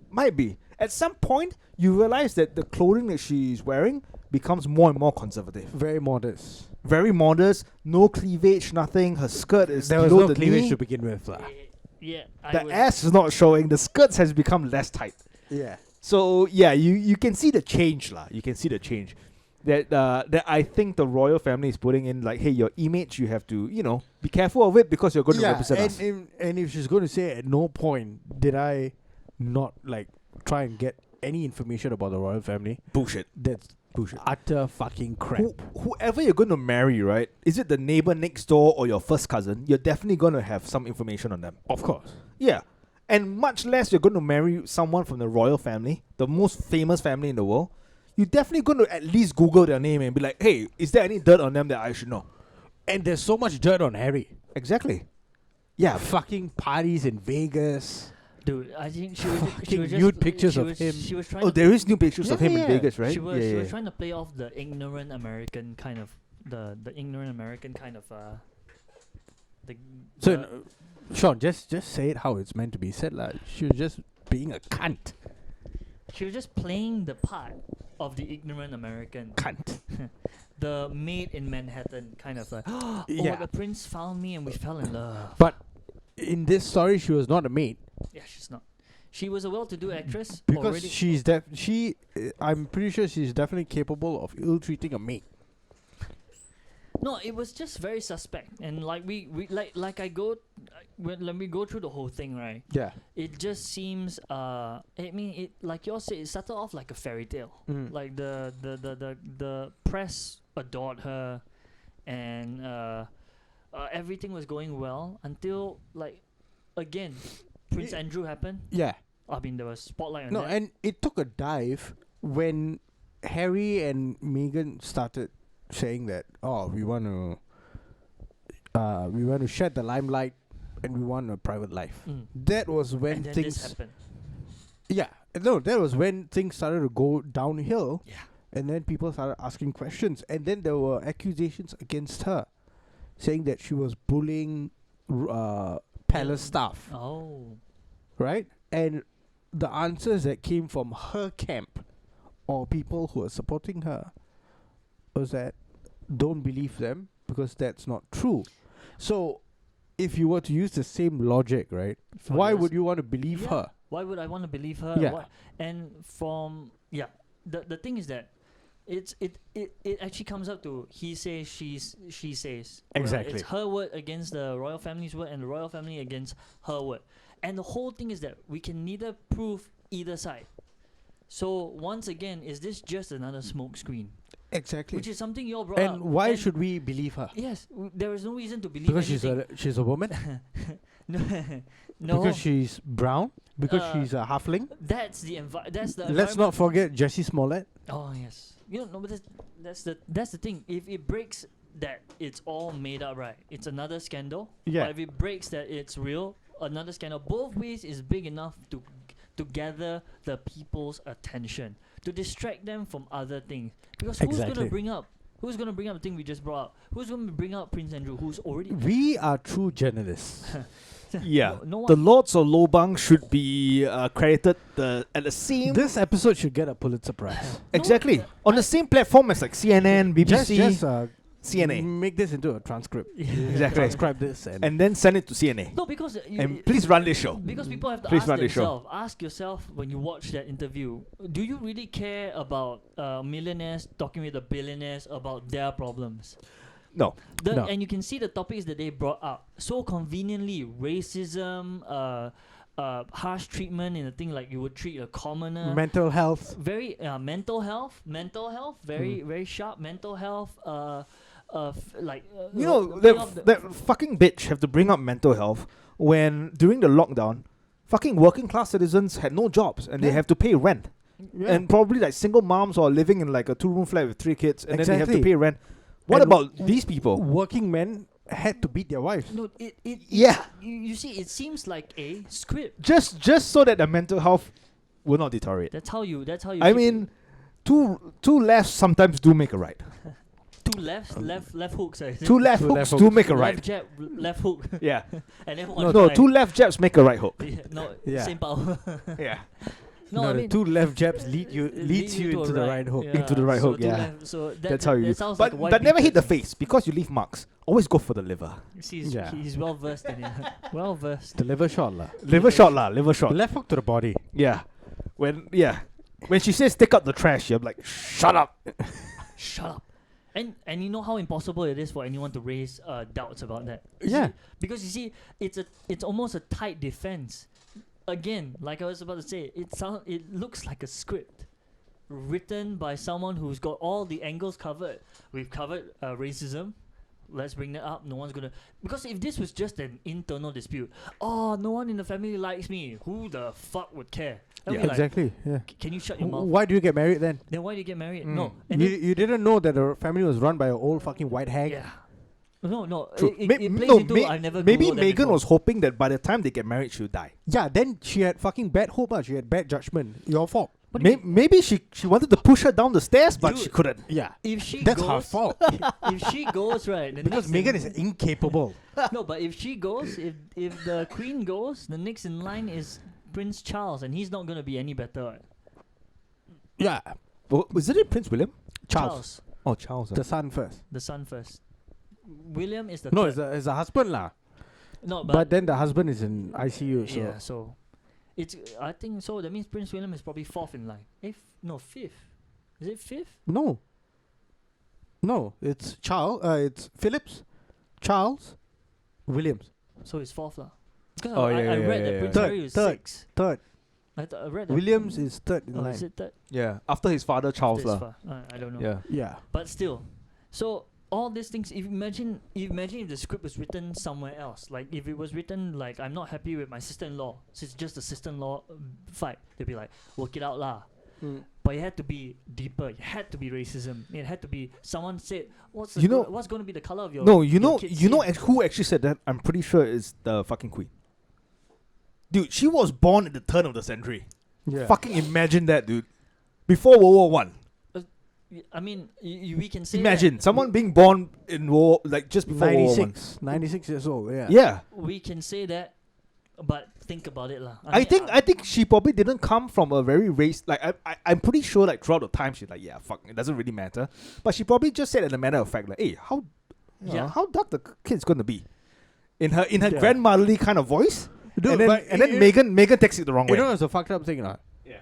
might be. At some point, you realize that the clothing that she's wearing becomes more and more conservative. Very modest. Very modest, no cleavage, nothing. Her skirt is There was below no the cleavage knee. to begin with. Yeah. The ass is not showing. The skirts has become less tight. Yeah. So yeah, you can see the change lah. You can see the change that I think the royal family is putting in. Like, hey, your image, you have to be careful of it because you're going to represent us. And if she's going to say at no point did I not like try and get any information about the royal family, Bullshit. that's Bullshit. utter fucking crap. Whoever you're going to marry, right? Is it the neighbor next door or your first cousin? You're definitely going to have some information on them. Of course. Yeah. And much less you're going to marry someone from the royal family, the most famous family in the world. You're definitely going to at least Google their name and be like, hey, is there any dirt on them that I should know? And there's so much dirt on Harry. Exactly. Yeah. Fucking parties in Vegas. Dude, I think she was Fucking just nude pictures she of was, him. She was trying Oh, to there is new pictures of Yeah, him in yeah. Vegas, right? She was, yeah, she was yeah. trying to play off the ignorant American kind of the ignorant American kind of the So, the- Sean, just say it how it's meant to be said, lah. She was just being a cunt. she was just playing the part of the ignorant American, Cunt. the maid in Manhattan kind of like, oh, Yeah. the prince found me and we fell in love. But in this story, she was not a maid Yeah, she's not. She was a well-to-do actress because already. she's I'm pretty sure she's definitely capable of ill-treating a maid. No, it was just very suspect, and like we like I go when we go through the whole thing, right? Yeah. It just seems I mean it like you all said, it started off like a fairy tale. Mm. Like the press adored her, and everything was going well until like again Prince Andrew happened. Yeah. I mean there was spotlight on No, that. and it took a dive when Harry and Meghan started saying that, oh, we want to shed the limelight and we want a private life. Mm. That was when And then things this happened. that was when things started to go downhill. Yeah. And then people started asking questions, and then there were accusations against her, saying that she was bullying palace staff, Oh. right? And the answers that came from her camp or people who are supporting her was that don't believe them because that's not true. So if you were to use the same logic, right, For why this- would you want to believe Yeah. her? Why would I want to believe her? Yeah. Why? And from the thing is that it actually comes up to he says she says. Exactly. It's her word against the royal family's word and the royal family against her word. And the whole thing is that we can neither prove either side. So once again, is this just another smoke screen? Exactly. Which is something you all brought And up. why should we believe her? Yes, there is no reason to believe Because anything. she's a woman? no, no. Because she's brown? Because she's a halfling? That's the that's the Let's environment- not forget Jessie Smollett. Oh yes, no, but that's the thing. If it breaks that it's all made up, right? It's another scandal. Yeah. But if it breaks that it's real, another scandal. Both ways is big enough to gather the people's attention, to distract them from other things. Because who's Exactly. gonna bring up? Who's gonna bring up the thing we just brought up? Who's gonna bring up Prince Andrew? Who's already We are true journalists. Yeah. no The one. Lords of Lobang should be credited at the same This episode should get a Pulitzer Prize. exactly No, on the same platform as like CNN, BBC, Just CNA, make this into a transcript. Exactly. Transcribe this and then send it to CNA. No, because And please run this show. Because people have to Please ask run this show. themselves. Ask yourself when you watch that interview: do you really care about millionaires talking with the billionaires about their problems? No. No. And you can see the topics that they brought up so conveniently: racism, harsh treatment in a thing like you would treat a commoner. Mental health. Very mental health, very sharp mental health. You know, bring up the- that fucking bitch have to bring up mental health when during the lockdown, fucking working class citizens had no jobs and they Yeah. have to pay rent. Yeah. And probably like single moms or living in like a 2-room flat with 3 kids and then they have to Exactly. pay rent. What And about these people? working men had to beat their wives. No, Yeah. You see, it seems like a script. Just so that the mental health will not deteriorate. That's how you. I keep mean, two lefts sometimes do make a right. it. Two left hooks. Two left Two hooks left do hooks. make a left right. jab, left hook, Yeah. and then one. No, right. two left jabs make a right hook. Yeah, no, Yeah. same power. Yeah. No, I the mean, two left jabs leads you to into a the right hook. Yeah, Into the right so hook, two yeah. left- so That's how you that do. sounds like But a white but never hit the person. face because you leave marks. Always go for the liver. See, Yeah. he's well versed in it. Well versed. The liver shot lah. Liver shot lah, liver shot. Left hook to the body. Yeah. When she says take out the trash, you're like, shut up. Shut up. And you know how impossible it is for anyone to raise doubts about that. Yeah. Because you see, it's almost a tight defense. Again, like I was about to say, it looks like a script written by someone who's got all the angles covered. We've covered racism. Let's bring that up. No one's gonna, because if this was just an internal dispute, oh, no one in the family likes me. Who the fuck would care? I'd be like, Exactly. Yeah. Can you shut your mouth? Why do you get married then? Then why do you get married? Mm. No. And You didn't know that the family was run by an old fucking white hag? yeah. No. True. It plays No, into I never maybe Googled that Megan before. was hoping that by the time they get married, she'll die. Yeah, then she had fucking bad hope. She had bad judgment. Your fault. What do you mean? Maybe she wanted to push her down the stairs, but Dude. she couldn't. Yeah. If she That's goes, her fault. if she goes right, the Because next Megan in, is incapable. no, but if she goes, if the queen goes, the next in line is Prince Charles, and he's not gonna be any better. Right? Yeah. Was it Prince William? Charles. Oh, Charles. The son first. The son first. William is the No, third. it's a husband lah. No, But then the husband is in ICU. So yeah, so it's I think so. That means Prince William is probably fourth in line. Fifth. Is it fifth? no, it's Charles. It's Phillips, Charles, Williams. So it's fourth lah. Because Oh, I yeah, read yeah, that yeah. Prince Third, Harry was third. sixth. Third. I read that. Williams is third in Oh, line. is it third? Yeah, after his father Charles This lah. far. I don't know. Yeah. Yeah. But still, so all these things. Imagine if the script was written somewhere else. Like if it was written like I'm not happy with my sister-in-law. So it's just a sister-in-law fight. They'd be like, work it out lah. But it had to be deeper. It had to be racism. It had to be someone said, what's going to be the color of your No, your kid's skin?" who actually said that? I'm pretty sure it's the fucking queen. Dude, she was born at the turn of the century. Yeah. Fucking imagine that, dude. Before World War One. I mean, we can say Imagine that someone being born in war, like just before World War One. 96 years old. Yeah. Yeah. we can say that, but think about it lah. I think she probably didn't come from a very race. Like I'm pretty sure like throughout the time she's like, yeah, fuck, it doesn't really matter. But she probably just said in a matter of fact, like, hey, how dark the kid's gonna be, in her grandmotherly kind of voice. Dude, and then Megan takes it the wrong way. You know, it's a fucked up thing, lah. Yeah.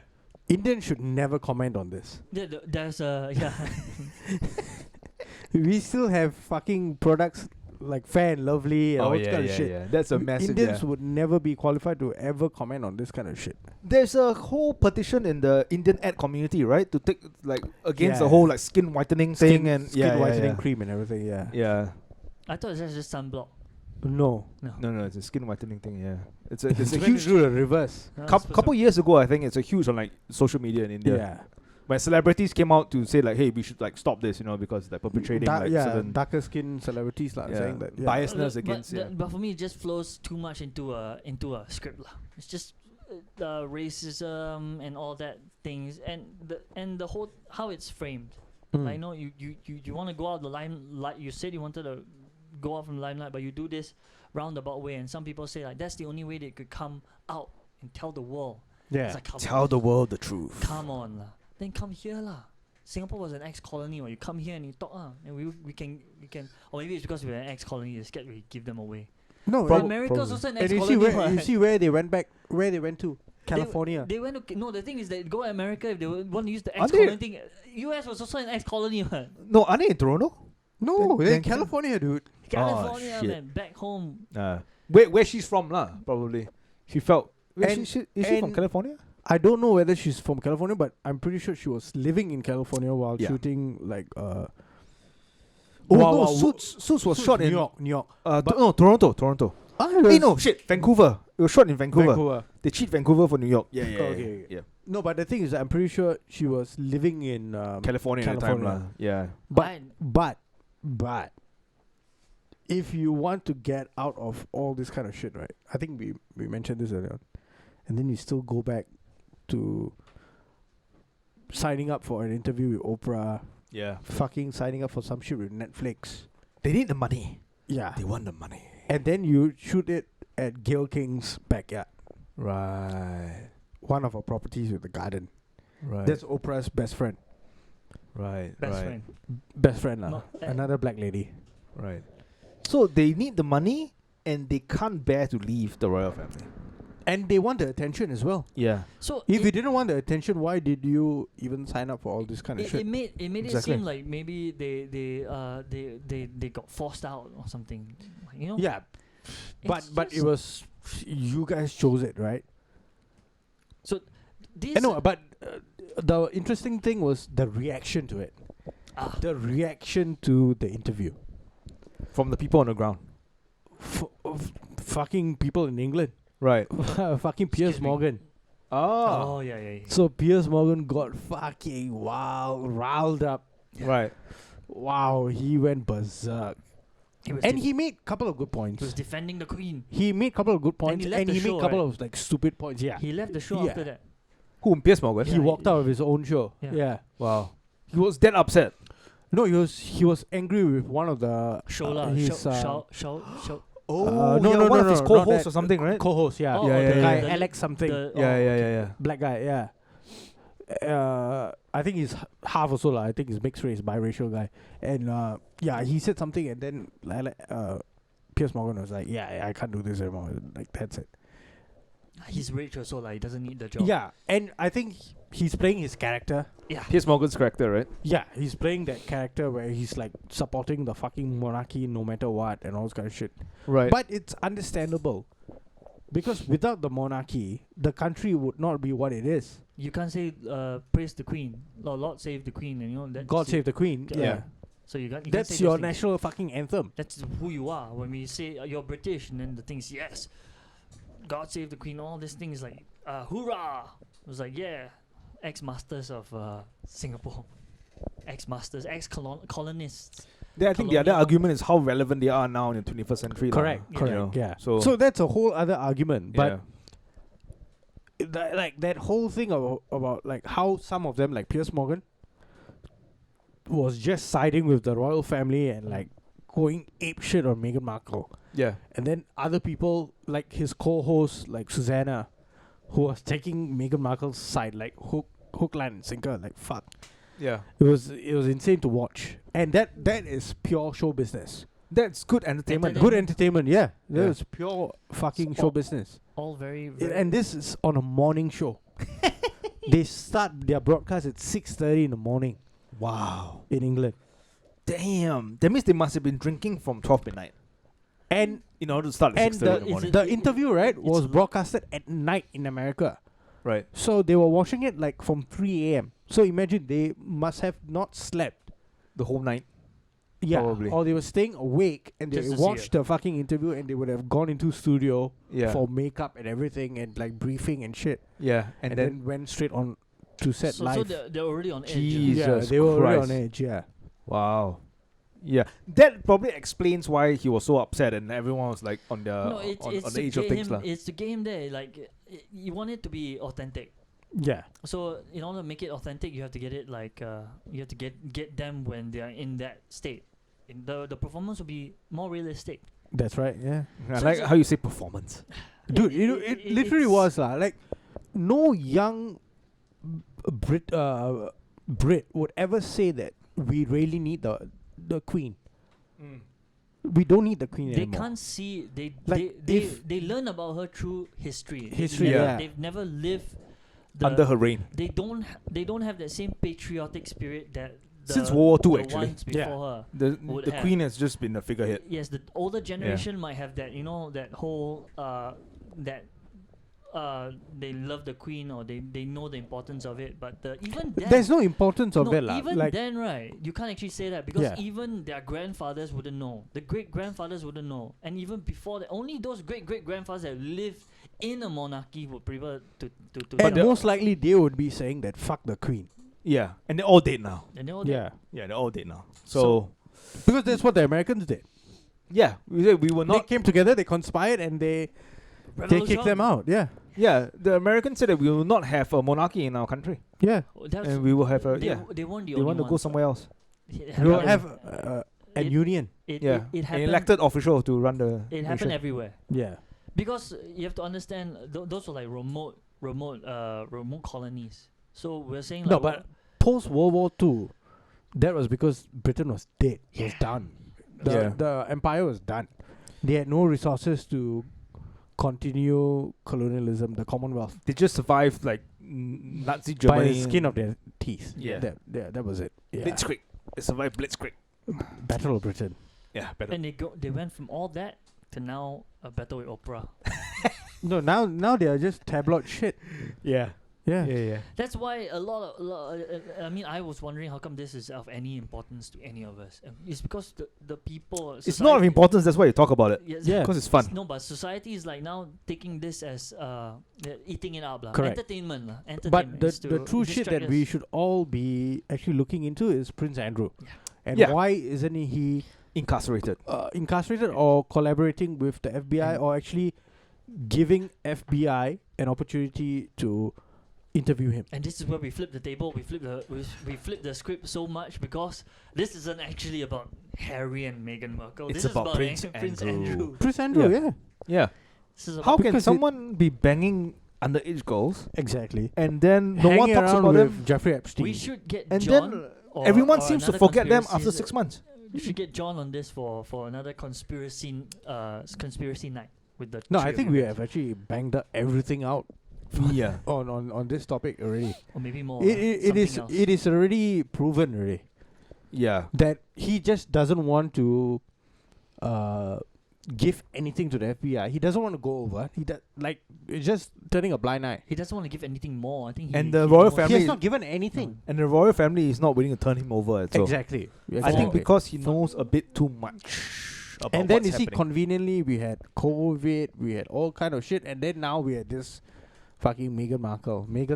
Indians should never comment on this. there's a yeah. We still have fucking products like Fair and Lovely and all this kind of shit. Yeah. That's a massive. Indians would never be qualified to ever comment on this kind of shit. There's a whole petition in the Indian ad community, right, to take like against the Yeah. whole like skin whitening thing and skin whitening cream and everything. Yeah. Yeah. I thought it's just sunblock. No. No, it's a skin whitening thing. Yeah, it's a It's a huge. huge the reverse. No, Couple years ago, I think it's a huge on like social media in India. Yeah. When celebrities came out to say like, hey, we should like stop this, because they're perpetrating like certain darker skin celebrities saying that. Yeah. biasness against. But for me, it just flows too much into a script lah. It's just racism and all that things, and the whole how it's framed. Like, you want to go out the limelight. You said you wanted to go out from the limelight, but you do this roundabout way, and some people say like that's the only way they could come out and tell the world. Yeah. It's like, come Tell the world the truth. Come on lah. Then come here lah. Singapore was an ex-colony, or you come here and you talk and we can, or maybe it's because we're an ex-colony, they're scared we give them away. No, But America's also an and ex-colony. you see where they went to? California. They went to no. The thing is that go to America if they want to use the Are they- ex-colony thing. US was also an ex-colony. Man. No, are they in Toronto? No, Then- they're then in California, dude. California, shit. man, back home. Where she's from lah, probably. She felt. And- Is she from and- California? I don't know whether she's from California, but I'm pretty sure she was living in California while Yeah. shooting like Oh Wow, no, wow, Suits was shot in New York. no, Toronto. Hey, no, shit, Vancouver. It was shot in Vancouver. They cheat Vancouver for New York. Yeah. Okay. No, but the thing is, I'm pretty sure she was living in California at the time lah. Yeah. But if you want to get out of all this kind of shit, right? I think we mentioned this earlier on, and then you still go back to signing up for an interview with Oprah, Yeah. fucking signing up for some shit with Netflix. They need the money. Yeah. They want the money. And then you shoot it at Gail King's backyard, Right. one of our properties with the garden. Right. That's Oprah's best friend. right. Best right. friend. Best friend, lah. Not- Another black lady. Right. So they need the money and they can't bear to leave the royal family. And they want the attention as well. Yeah. So If you didn't want the attention, why did you even sign up for all this kind of it shit? made it Exactly. seem like maybe they got forced out or something. You know? Yeah, but It's it just- was you guys chose it, right? This, I know, but the interesting thing was the reaction to it. The reaction to the interview. From the people on the ground. Fucking people in England. Right. Fucking Piers Excuse me. Morgan. Oh yeah. So Piers Morgan got fucking riled up. Right. Wow, he went berserk. He made a couple of good he was points. defending the Queen. He made a couple of good points, he left and the he made show, a couple right? of like stupid points. Yeah, He left the show Yeah. after that. Who? Piers Morgan? he Yeah, walked out of his own show. Yeah. Yeah. Wow. He was dead upset. No, he was angry with one of the Show lah. his Show. Oh, no, yeah, no, one no, of his no, not co-hosts that. or something, right? co-host. Yeah, Oh, Yeah, the yeah, guy yeah. Alex something. Yeah. Black guy. Yeah. I think he's half or so lah. I think he's mixed race, biracial guy. And yeah, he said something, and then Piers Morgan was like, "Yeah, I can't do this anymore." Like that's it. He's rich also, like he doesn't need the job. Yeah, and I think he's playing his character. Yeah. Piers Morgan's character, right? Yeah, he's playing that character where he's like supporting the fucking monarchy no matter what and all this kind of shit. Right. But it's understandable because without the monarchy, the country would not be what it is. You can't say praise the Queen. Lord save the Queen, and you know that. God save the Queen. Yeah. Yeah, So you can't say that's those your things. national fucking anthem. That's who you are. When we say you're British, and then the things, yes, God save the Queen. All these things like hoorah. It was like, yeah, ex-masters of Singapore, ex-masters, ex-colonists. I think the other colonial- argument is how relevant they are now in the 21st century. Correct. You Correct. know, Yeah. So, So that's a whole other argument. But yeah. like that whole thing about like how some of them like Piers Morgan was just siding with the royal family and like going ape shit on Meghan Markle, Yeah. and then other people like his co-host like Susanna, who was taking Meghan Markle's side like hook line and sinker, like fuck. Yeah. It was insane to watch, and that is pure show business. That's good entertainment. Entertainment. Good entertainment, yeah. That Yeah. was pure fucking So show all- business. All very, And this is on a morning show. They start their broadcast at 6:30 in the morning Wow. in England. Damn. That means they must have been drinking from 12 midnight And in order to start at and 6:30 in the is morning. it- the interview, right, was it's- broadcasted at night in America. Right. So they were watching it like from 3 a.m. So imagine they must have not slept. The whole night. Yeah. Probably. Or they were staying awake and they Just to see watched the fucking interview and they would have gone into studio Yeah. for makeup and everything and like briefing and shit. Yeah. And, And, then went straight on to set so live. they're already on edge. Jeez. Yeah, Jesus they were already Christ. on edge, yeah. wow. Yeah. That probably explains why he was so upset and everyone was like on the No, it's on to the edge of get things him. lah. It's to get him there. Like you want it to be authentic. Yeah. So in order to make it authentic, you have to get it like you have to get them when they are in that state. In the performance will be more realistic. That's right, yeah. I So like it's- how you say performance. Dude, it literally it's- was like no young Brit would ever say that we really need the Queen. We don't need the Queen They anymore. can't see. Like, They learn about her through history. History, yeah. They've never lived Under her reign. They don't have that same patriotic spirit that Since World War II, the actually. ones before her. The would the have. Queen has just been a figurehead. Yes, the older generation might have that, that whole that they love the Queen or they know the importance of it, but even then, There's no importance of no, it, lah. even Like then, right? You can't actually say that because Yeah. even their grandfathers wouldn't know, the great grandfathers wouldn't know, and even before that, only those great grandfathers that lived in a monarchy would prefer to. and the- most likely they would be saying that fuck the Queen. Yeah, and they're all dead now. And they all Yeah. Yeah, they're all dead now. So- So, Because that's what the Americans did. yeah, we were They not. came together, they conspired, and they kicked them out. Yeah. Yeah, the Americans said that we will not have a monarchy in our country, Yeah. and we will have a they, yeah. they weren't the They only want to go ones. somewhere else. It We will happened- have an it- union. Yeah, it an happened. elected official to run the. It happened nation. everywhere Yeah. because you have to understand those were like remote colonies. So we're saying like No, but post World War II, that was because Britain was dead. It was Yeah. done. Yeah. The empire was done. They had no resources to continue colonialism, the Commonwealth, They just survived like Nazi by Germany. the skin of their teeth. Yeah. That was it. Yeah. Blitzkrieg. They survived Blitzkrieg. Battle of Britain. Yeah, better. And they went from all that to now a battle with Oprah. No, now they are just tabloid shit. Yeah. Yeah. That's why I mean, I was wondering how come this is of any importance to any of us. It's because the people. It's not of importance. That's why you talk about it. Yeah. Because it's fun. No, but society is like now taking this as eating it up, lah. Correct. Entertainment, lah. But Entertainment is the to true shit distract that we us. should all be actually looking into is Prince Andrew. Yeah. And Yeah. why isn't he Incarcerated. incarcerated or collaborating with the FBI And- or actually giving FBI an opportunity to interview him? And this is where we flip the table. We flip the script so much because this isn't actually about Harry and Meghan Markle. It's This about is about Prince Prince Andrew. Andrew. Prince Andrew, Yeah. yeah. Yeah. This is How about can Because someone be banging underage girls Exactly. and then no one Hanging talks around about with them? Jeffrey Epstein. we should get And John. then or- everyone or seems to another forget them after conspiracy- 6 months. We should get John on this for another conspiracy night with the. No, three I of think you we guys. have actually banged up everything out Yeah. on this topic already. Or maybe more. It is already proven already Yeah. that he just doesn't want to give anything to the FBI. He doesn't want to go over. It's just turning a blind eye. He doesn't want to give anything more. I think. And the royal wants- He family- has not given anything. And the royal family is not willing to turn him over at all. Exactly. I think because he knows a bit too much about And then what's you see, happening. conveniently, we had COVID, we had all kind of shit, and then now we had this fucking Meghan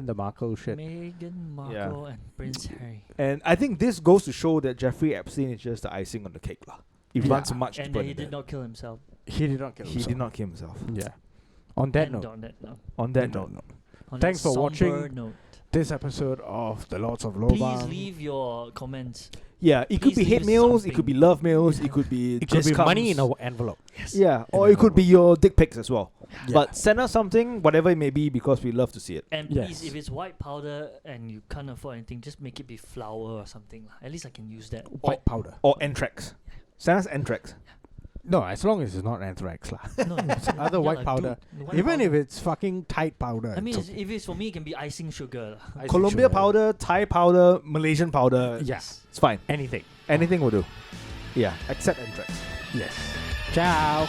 the Markle shit. Meghan Markle and Prince Harry. And I think this goes to show that Jeffrey Epstein is just the icing on the cake, lah. He Yeah. runs much And deeper he than did that. not kill himself. He did not kill He himself. did not kill himself. Yeah. On that And note, on that note. On that note, On Thanks that for watching. somber note. this episode of the Lords of Please Lobang. leave your comments. yeah, it could Please be hate leave mails, it could something. be love mails, it could be It could just be money in comes. an envelope. Yes. Yeah, or In it could be your dick pics as well. Yeah. But send us something, whatever it may be, because we love to see it. And Yes. please, if it's white powder and you can't afford anything, just make it be flour or something, lah. At least I can use that. White powder. Or anthrax. Send us anthrax. No, as long as it's not anthrax lah. No, Other white powder. Even if it's fucking Tide powder. I mean, it's if it's for me, it can be icing sugar, lah. okay. Colombia Icing sugar. powder, Thai powder, Malaysian powder. Yes. It's fine. Anything. Anything will do. Yeah, except anthrax. Yes. Ciao.